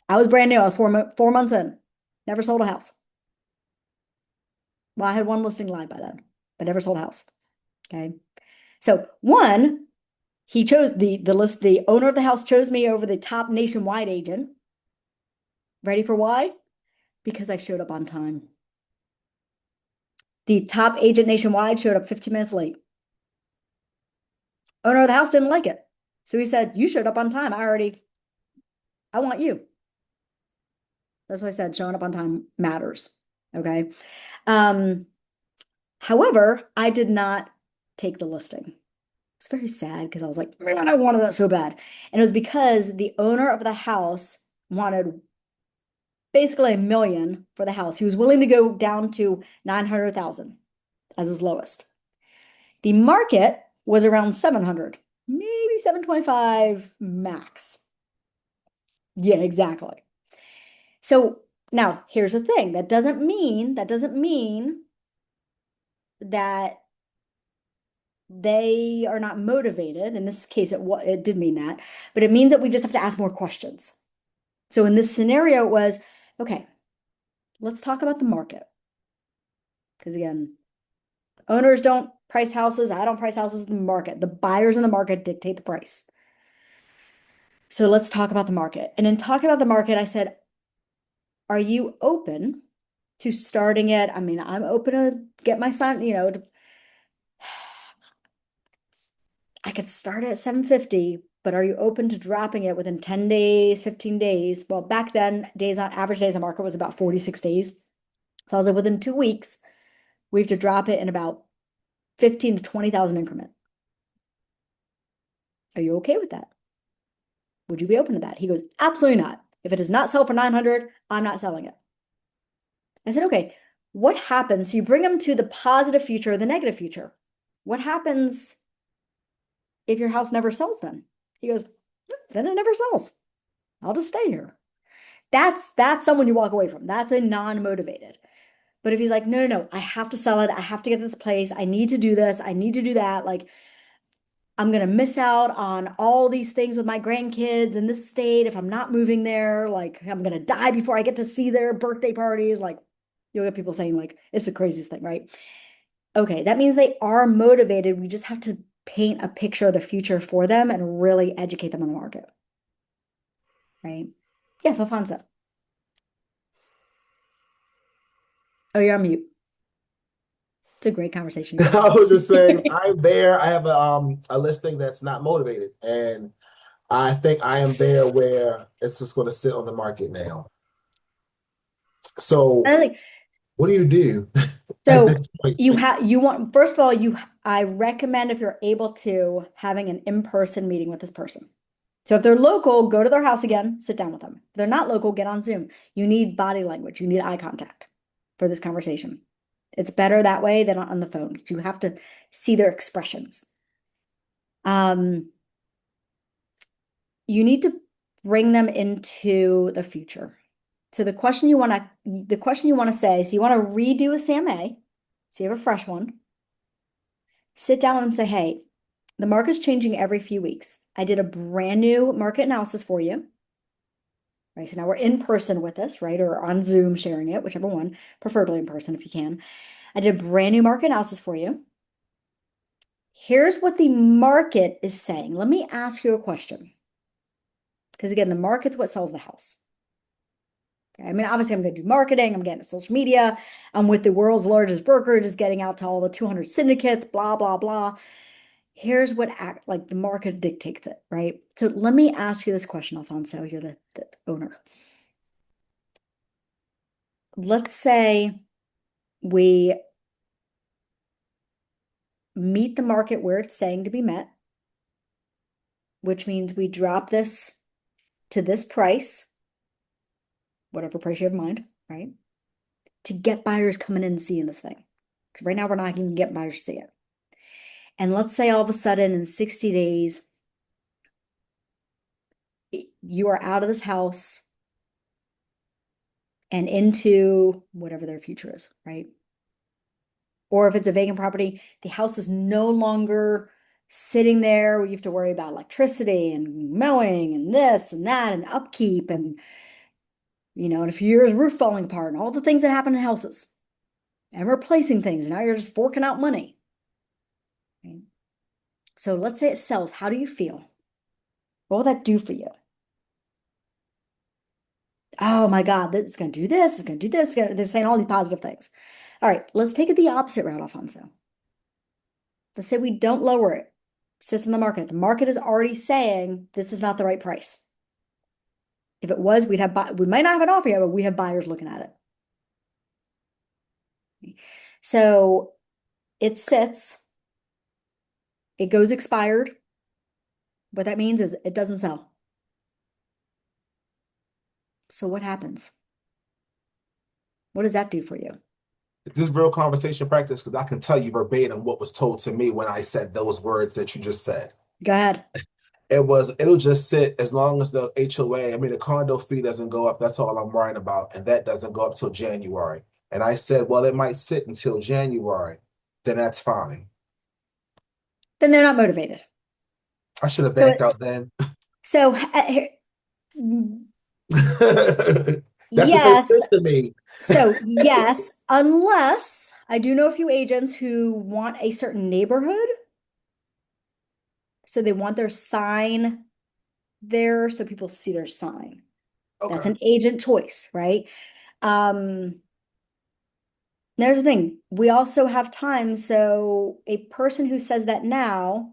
I was brand new. I was 4 months in. Never sold a house. Well, I had one listing live by then, but never sold a house. Okay. So one, he chose the owner of the house chose me over the top nationwide agent. Ready for why? Because I showed up on time. The top agent nationwide showed up 15 minutes late. Owner of the house didn't like it. So he said, you showed up on time. I want you. That's why I said showing up on time matters. Okay. However, I did not take the listing. It's very sad because I was like, man, I wanted that so bad. And it was because the owner of the house wanted basically $1 million for the house. He was willing to go down to 900,000 as his lowest. The market was around 700, maybe 725 max. Yeah, exactly. So now here's the thing. That doesn't mean that they are not motivated. In this case, it did mean that, but it means that we just have to ask more questions. So in this scenario, it was, okay, let's talk about the market. Because again, owners don't price houses. I don't price houses in the market. The buyers in the market dictate the price. So let's talk about the market. And in talking about the market, I said, are you open to starting it? I mean, I'm open to get my son, I could start at 750, but are you open to dropping it within 10 days, 15 days? Well, back then, average days on market was about 46 days. So I was like, within 2 weeks, we have to drop it in about 15 to 20,000 increment. Are you okay with that? Would you be open to that? He goes, absolutely not. If it does not sell for 900, I'm not selling it. I said, okay, what happens? So you bring them to the positive future or the negative future. What happens if your house never sells then? He goes, then it never sells. I'll just stay here. That's someone you walk away from. That's a non-motivated. But if he's like, no, I have to sell it. I have to get this place. I need to do this. I need to do that. Like, I'm going to miss out on all these things with my grandkids in this state if I'm not moving there. Like, I'm going to die before I get to see their birthday parties. Like, you'll get people saying, like, it's the craziest thing, right? Okay, that means they are motivated. We just have to paint a picture of the future for them and really educate them on the market. Right? Yes, Alfonso. Oh, you're on mute. It's a great conversation. I was just saying, I'm there. I have a listing that's not motivated, and I think I am there where it's just going to sit on the market now. So what do you do So at this point? first of all, I recommend, if you're able to, having an in-person meeting with this person. So if they're local, go to their house again, sit down with them. If they're not local, get on Zoom. You need body language. You need eye contact for this conversation. It's better that way than on the phone. You have to see their expressions. you need to bring them into the future. So the question you want to say, so you want to redo a CMA, so you have a fresh one. Sit down with them and say, hey, the market's changing every few weeks. I did a brand new market analysis for you. Right. So now we're in person with this, right? Or on Zoom sharing it, whichever one, preferably in person if you can. I did a brand new market analysis for you. Here's what the market is saying. Let me ask you a question. Because again, the market's what sells the house. Okay. I mean, obviously I'm going to do marketing. I'm getting to social media. I'm with the world's largest brokerage, is getting out to all the 200 syndicates, blah, blah, blah. Here's what like the market dictates it, right? So let me ask you this question, Alfonso. You're the owner. Let's say we meet the market where it's saying to be met, which means we drop this to this price, whatever price you have in mind, right? To get buyers coming in and seeing this thing. Because right now we're not even getting buyers to see it. And let's say all of a sudden in 60 days, you are out of this house and into whatever their future is, right? Or if it's a vacant property, the house is no longer sitting there where you have to worry about electricity and mowing and this and that and upkeep and, in a few years, roof falling apart and all the things that happen in houses and replacing things. Now you're just forking out money. Okay. So let's say it sells. How do you feel? What will that do for you? Oh my God, it's going to do this, it's going to do this. They're saying all these positive things. All right, let's take it the opposite route, Alfonso. Let's say we don't lower it. It sits in the market. The market is already saying this is not the right price. If it was, we might not have an offer yet, but we have buyers looking at it. So it sits, it goes expired. What that means is it doesn't sell. So what happens? What does that do for you? This is real conversation practice because I can tell you verbatim what was told to me when I said those words that you just said. Go ahead. It'll just sit as long as the HOA, I mean, the condo fee doesn't go up. That's all I'm worrying about. And that doesn't go up till January. And I said, well, it might sit until January. Then that's fine. Then they're not motivated. I should have backed out then. So That's yes. what they said to me. So yes, unless I do know a few agents who want a certain neighborhood. So they want their sign there so people see their sign. Okay. That's an agent choice, right? There's the thing. We also have time. So a person who says that now,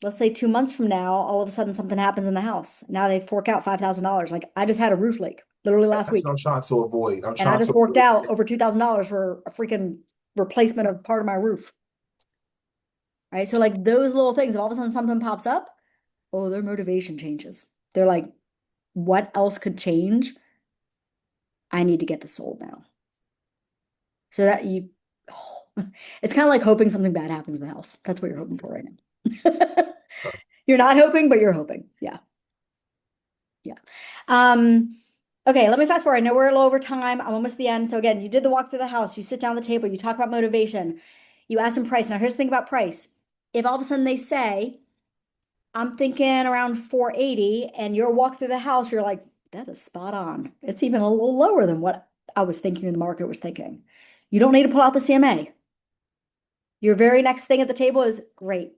let's say 2 months from now, all of a sudden something happens in the house. Now they fork out $5,000. Like I just had a roof leak literally last That's week. what I'm trying to avoid. And I just forked out over $2,000 for a freaking replacement of part of my roof. Right. So like those little things, if all of a sudden something pops up, oh, their motivation changes. They're like, what else could change? I need to get this sold now. So that it's kind of like hoping something bad happens in the house. That's what you're hoping for right now. You're not hoping, but you're hoping. Yeah. Yeah. Okay, let me fast forward. I know we're a little over time. I'm almost at the end. So again, you did the walk through the house. You sit down at the table. You talk about motivation. You ask them price. Now here's the thing about price. If all of a sudden they say, I'm thinking around 480, and your walk through the house, you're like, that is spot on. It's even a little lower than what I was thinking and the market was thinking. You don't need to pull out the CMA. Your very next thing at the table is great.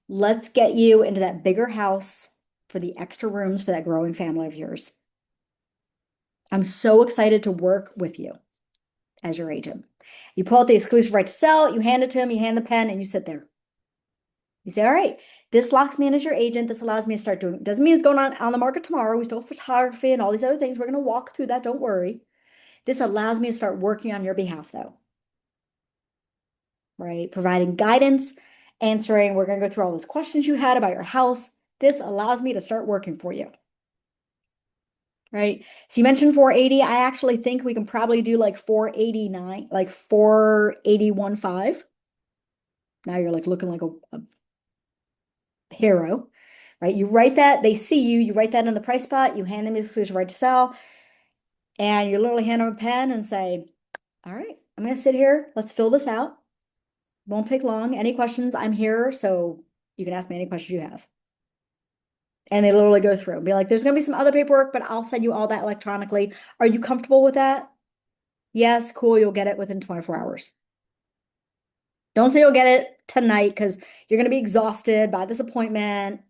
Let's get you into that bigger house for the extra rooms for that growing family of yours. I'm so excited to work with you as your agent. You pull out the exclusive right to sell, you hand it to him, you hand the pen, and you sit there. You say, all right, this locks me in as your agent. This allows me to start doing, doesn't mean it's going on the market tomorrow. We still have photography and all these other things. We're going to walk through that. Don't worry. This allows me to start working on your behalf though. Right? Providing guidance, answering. We're going to go through all those questions you had about your house. This allows me to start working for you. Right? So you mentioned 480. I actually think we can probably do like 489, like 481.5. Now you're like looking like a hero. right? You write that, they see you write that in the price spot, you hand them the exclusive right to sell, and you literally hand them a pen and say, all right, I'm going to sit here. Let's fill this out. Won't take long. Any questions? I'm here, so you can ask me any questions you have. And they literally go through and be like, there's going to be some other paperwork, but I'll send you all that electronically. Are you comfortable with that? Yes, cool. You'll get it within 24 hours. Don't say you'll get it tonight because you're going to be exhausted by this appointment.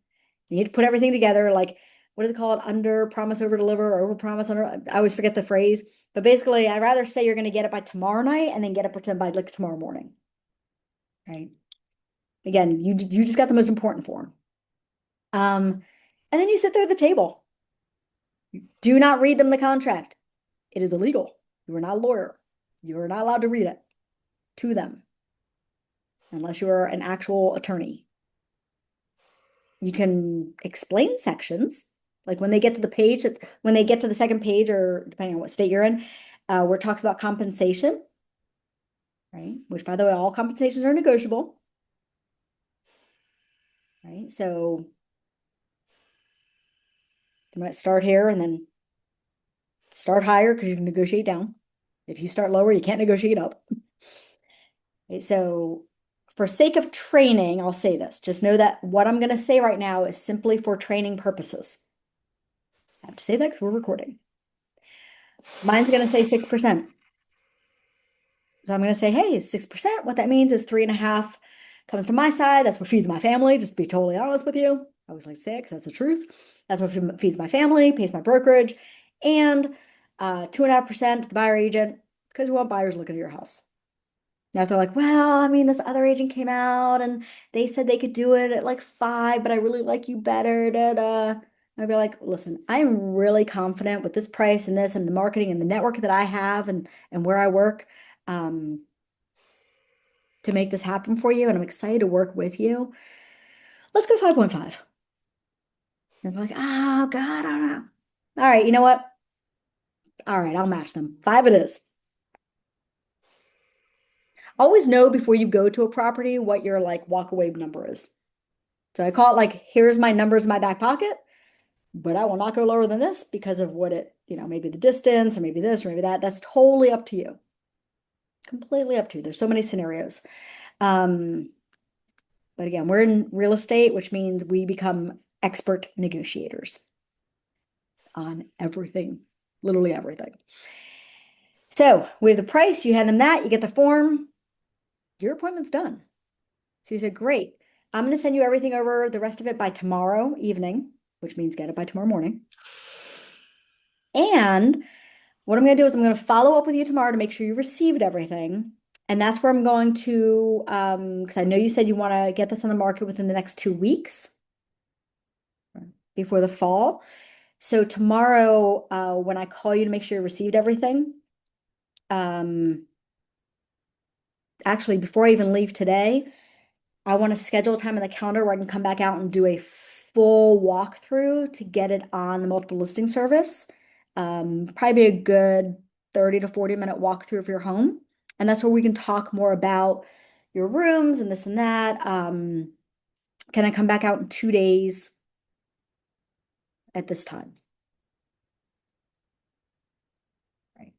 You need to put everything together. Like, what is it called? Under promise, over deliver, or over promise, under. I always forget the phrase. But basically, I'd rather say you're going to get it by tomorrow night and then get it by like tomorrow morning. Right? Again, you just got the most important form. And then you sit there at the table. Do not read them the contract. It is illegal. You are not a lawyer. You are not allowed to read it to them unless you are an actual attorney. You can explain sections, like when they get to the page, when they get to the second page, or depending on what state you're in, where it talks about compensation, right? Which, by the way, all compensations are negotiable, right? So you might start here and then start higher because you can negotiate down. If you start lower, you can't negotiate up. Okay, so for sake of training, I'll say this. Just know that what I'm going to say right now is simply for training purposes. I have to say that because we're recording. Mine's going to say 6%. So I'm going to say, hey, 6%. What that means is 3.5 comes to my side. That's what feeds my family. Just to be totally honest with you. I always like to say it because that's the truth. That's what feeds my family, pays my brokerage, and 2.5% to the buyer agent because we want buyers looking at your house. Now, if they're like, well, I mean, this other agent came out and they said they could do it at like 5, but I really like you better. Da, da. I'd be like, listen, I'm really confident with this price and this and the marketing and the network that I have and where I work to make this happen for you. And I'm excited to work with you. Let's go 5.5. And they're like, oh, God, I don't know. All right, you know what? All right, I'll match them. 5 it is. Always know before you go to a property what your like walk away number is. So I call it like, here's my numbers in my back pocket, but I will not go lower than this because of what it, maybe the distance or maybe this or maybe that. That's totally up to you. Completely up to you. There's so many scenarios. But again, we're in real estate, which means we become expert negotiators on everything, literally everything. So we have the price, you hand them that, you get the form, your appointment's done. So you said, great. I'm going to send you everything over, the rest of it by tomorrow evening, which means get it by tomorrow morning. And what I'm going to do is I'm going to follow up with you tomorrow to make sure you received everything. And that's where I'm going to, because I know you said you want to get this on the market within the next 2 weeks before the fall. So tomorrow, when I call you to make sure you received everything, actually, before I even leave today, I want to schedule a time on the calendar where I can come back out and do a full walkthrough to get it on the multiple listing service. Probably be a good 30 to 40-minute walkthrough of your home. And that's where we can talk more about your rooms and this and that. Can I come back out in 2 days at this time? Right.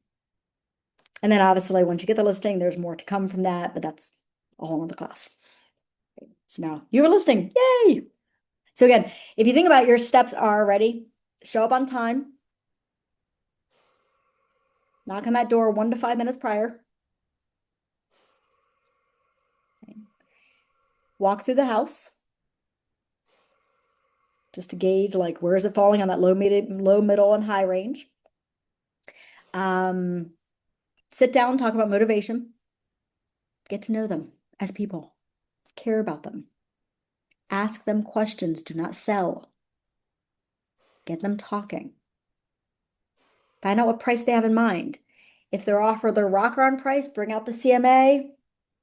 And then obviously once you get the listing, there's more to come from that, but that's a whole other class. Okay. So now you have a listing. Yay! So again, if you think about your steps are ready, show up on time, knock on that door 1 to 5 minutes prior. Okay. Walk through the house just to gauge like where is it falling on that low, middle, and high range. Sit down, talk about motivation. Get to know them as people. Care about them. Ask them questions. Do not sell. Get them talking. Find out what price they have in mind. If they're offered their rocker on price, bring out the CMA,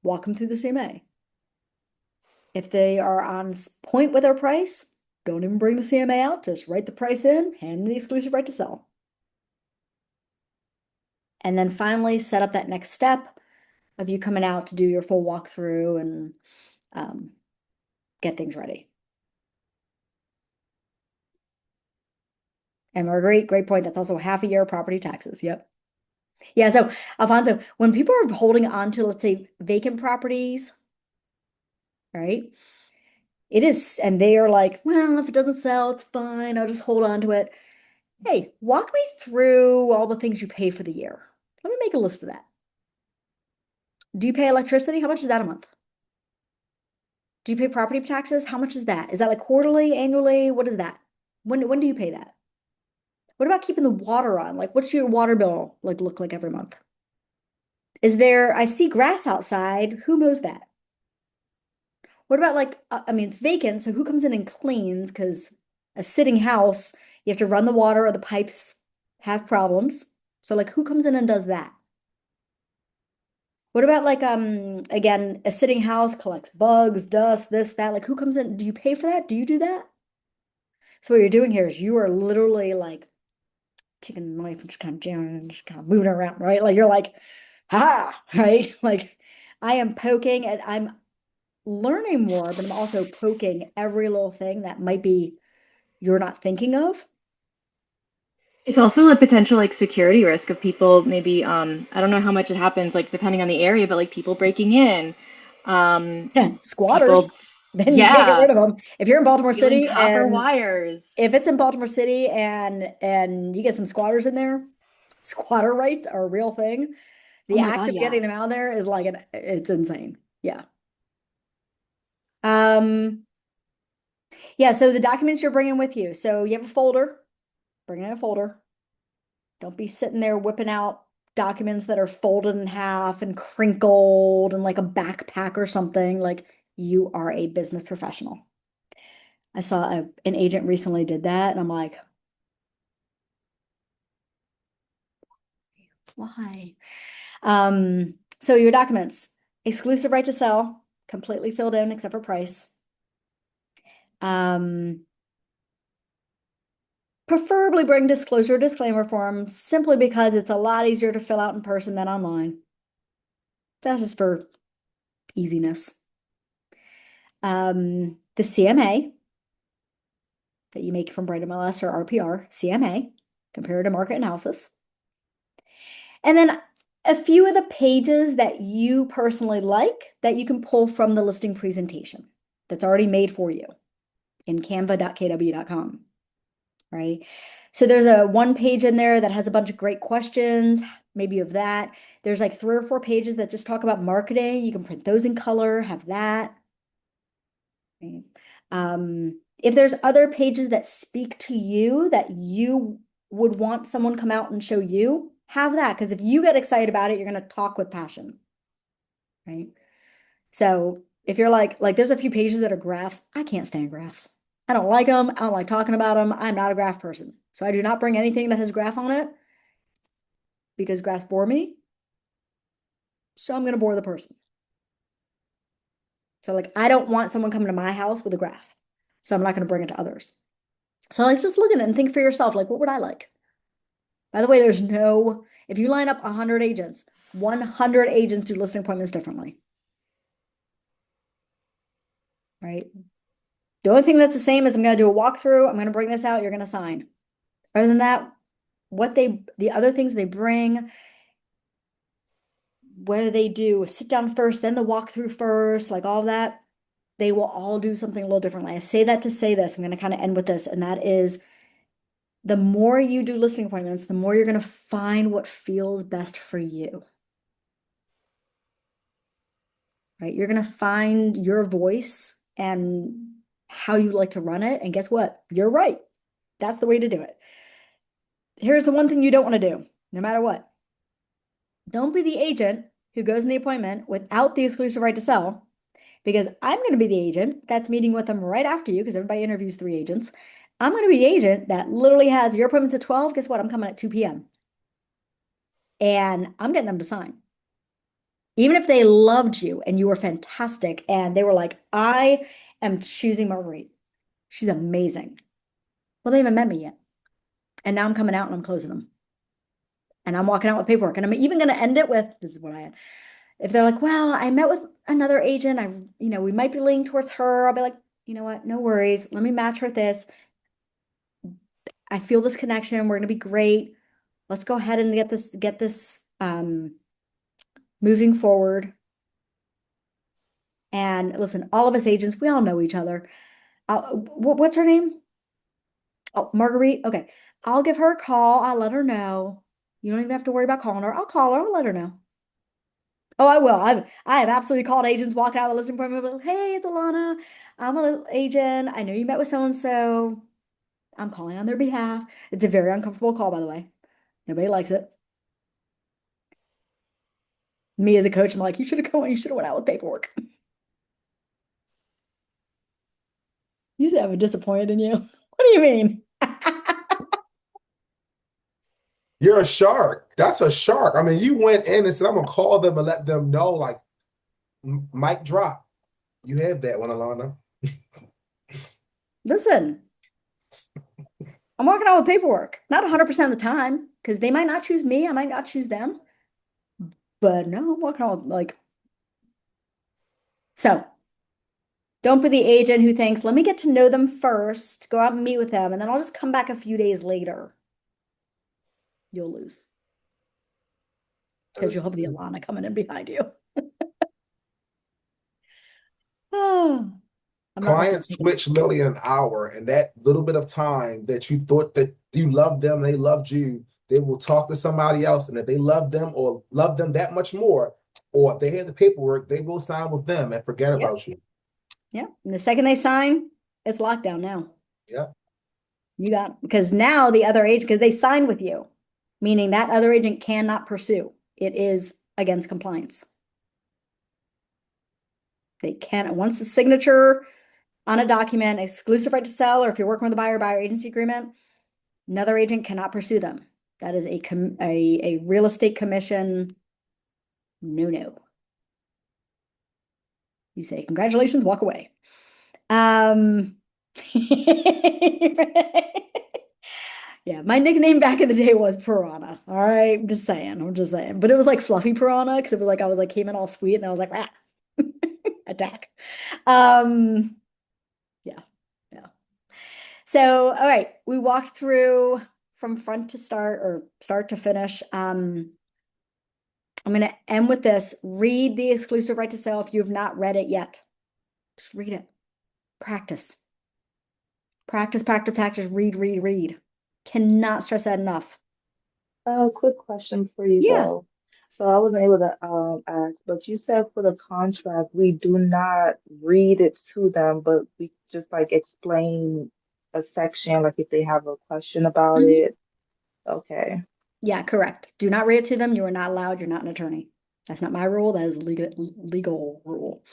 walk them through the CMA. If they are on point with their price, don't even bring the CMA out, just write the price in, hand them the exclusive right to sell. And then finally set up that next step of you coming out to do your full walkthrough and get things ready. And Marguerite, great point. That's also half a year of property taxes. Yep. Yeah. So Alfonso, when people are holding on to, let's say, vacant properties, right? It is, and they are like, well, if it doesn't sell, it's fine. I'll just hold on to it. Hey, walk me through all the things you pay for the year. Let me make a list of that. Do you pay electricity? How much is that a month? Do you pay property taxes? How much is that? Is that like quarterly, annually? What is that? When do you pay that? What about keeping the water on? Like, what's your water bill like look like every month? Is there, I see grass outside. Who mows that? What about like, I mean, it's vacant, so who comes in and cleans? Because a sitting house, you have to run the water or the pipes have problems. So like, who comes in and does that? What about like, again, a sitting house collects bugs, dust, this, that. Like, who comes in? Do you pay for that? Do you do that? So what you're doing here is you are literally like taking a knife and just kind of jamming and just kind of moving it around, right? Like you're like, ha, right? Like I am poking and I'm learning more, but I'm also poking every little thing that might be you're not thinking of. It's also a potential like security risk of people maybe I don't know how much it happens like depending on the area, but like people breaking in, um Squatters, people then you can't get yeah, rid of them. If you're in Baltimore stealing City copper and wires. if it's in Baltimore City and you get some squatters in there, squatter rights are a real thing. Oh The my act God, of yeah. getting them out of there is like it's insane. Yeah. Um, yeah, so the documents you're bringing with you. So you have a folder, bring in a folder. Don't be sitting there whipping out documents that are folded in half and crinkled and like a backpack or something. Like you are a business professional. I saw an agent recently did that, and I'm like, why? So your documents, exclusive right to sell, completely filled in except for price. Um, Preferably bring disclosure disclaimer forms simply because it's a lot easier to fill out in person than online. That's just for easiness. The CMA that you make from Bright MLS or RPR, CMA, comparative market analysis. And then a few of the pages that you personally like that you can pull from the listing presentation that's already made for you in canva.kw.com, right? So there's a one page in there that has a bunch of great questions, maybe of that. There's like 3 or 4 pages that just talk about marketing. You can print those in color, have that. Right? If there's other pages that speak to you that you would want someone come out and show you, have that. Because if you get excited about it, you're going to talk with passion, right? So if you're like there's a few pages that are graphs. I can't stand graphs. I don't like them. I don't like talking about them. I'm not a graph person. So I do not bring anything that has graph on it because graphs bore me. So I'm going to bore the person. So like I don't want someone coming to my house with a graph. So I'm not going to bring it to others. So like just look at it and think for yourself, like what would I like? By the way, if you line up 100 agents, 100 agents do listing appointments differently, right? The only thing that's the same is I'm going to do a walkthrough. I'm going to bring this out. You're going to sign. Other than that, the other things they bring, whether they do a sit down first, then the walkthrough first, like all that, they will all do something a little differently. I say that to say this. I'm going to kind of end with this, and that is the more you do listing appointments, the more you're going to find what feels best for you, right? You're going to find your voice and how you like to run it. And guess what? You're right. That's the way to do it. Here's the one thing you don't want to do, no matter what. Don't be the agent who goes in the appointment without the exclusive right to sell, because I'm going to be the agent that's meeting with them right after you, because everybody interviews 3 agents. I'm going to be the agent that literally has your appointment's at 12. Guess what? I'm coming at 2 p.m. And I'm getting them to sign. Even if they loved you and you were fantastic and they were like, I am choosing Marguerite. She's amazing. Well, they haven't met me yet. And now I'm coming out and I'm closing them. And I'm walking out with paperwork. And I'm even going to end it with, this is what I had. If they're like, well, I met with another agent, we might be leaning towards her. I'll be like, you know what? No worries. Let me match her with this. I feel this connection. We're gonna be great. Let's go ahead and get this moving forward. And listen, all of us agents, we all know each other. What's her name? Oh, Marguerite. Okay. I'll give her a call. I'll let her know. You don't even have to worry about calling her. I'll call her. I'll let her know. Oh, I will. I have absolutely called agents walking out of the listing appointment. Like, hey, it's Alana. I'm an agent. I know you met with so and so. I'm calling on their behalf. It's a very uncomfortable call, by the way. Nobody likes it. Me as a coach, I'm like, you should have went out with paperwork. You said I'm disappointed in you. What do you mean? You're a shark. That's a shark. I mean, you went in and said, I'm gonna call them and let them know, like, mic drop. You have that one, Alana. Listen, I'm walking out with paperwork. Not 100% of the time, because they might not choose me. I might not choose them. But no, I'm walking out with, like, so don't be the agent who thinks, let me get to know them first, go out and meet with them, and then I'll just come back a few days later. You'll lose. Because you'll have the Alana coming in behind you. Oh, I'm not Clients switch literally in an hour, and that little bit of time that you thought that you loved them, they loved you, they will talk to somebody else, and if they love them or love them that much more, or if they had the paperwork, they will sign with them and forget Yep. about you. Yeah. And the second they sign, it's lockdown now. Yeah. You got, because now the other agent, because they signed with you, meaning that other agent cannot pursue. It is against compliance. They can't, once the signature on a document, exclusive right to sell, or if you're working with a buyer agency agreement, another agent cannot pursue them. That is a real estate commission. No. You say, congratulations, walk away. Yeah, my nickname back in the day was Piranha. All right, I'm just saying. But it was like fluffy piranha because it was like I was like came in all sweet and I was like, rah, attack. Yeah. So, all right, we walked through from front to start or start to finish. I'm going to end with this. Read the exclusive right to sell if you have not read it yet. Just read it. Practice. Practice. Read. Cannot stress that enough. Quick question before you Yeah. go. So I wasn't able to ask, but you said for the contract, we do not read it to them, but we just like explain a section, like if they have a question about Mhm. it. Okay. Yeah, correct. Do not read it to them. You are not allowed. You're not an attorney. That's not my rule. That is a legal rule.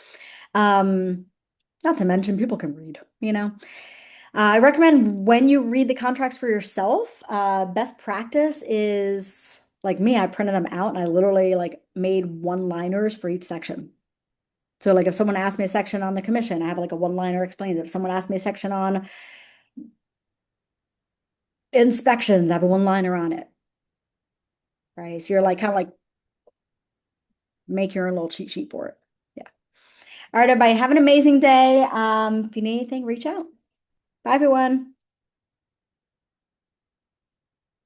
Not to mention people can read, you know. I recommend when you read the contracts for yourself, best practice is like me, I printed them out and I literally like made one-liners for each section. So like if someone asked me a section on the commission, I have like a one-liner explains it. If someone asked me a section on inspections, I have a one-liner on it. Right. So you're like kind of like make your own little cheat sheet for it. Yeah. All right, everybody, have an amazing day. If you need anything, reach out. Bye, everyone.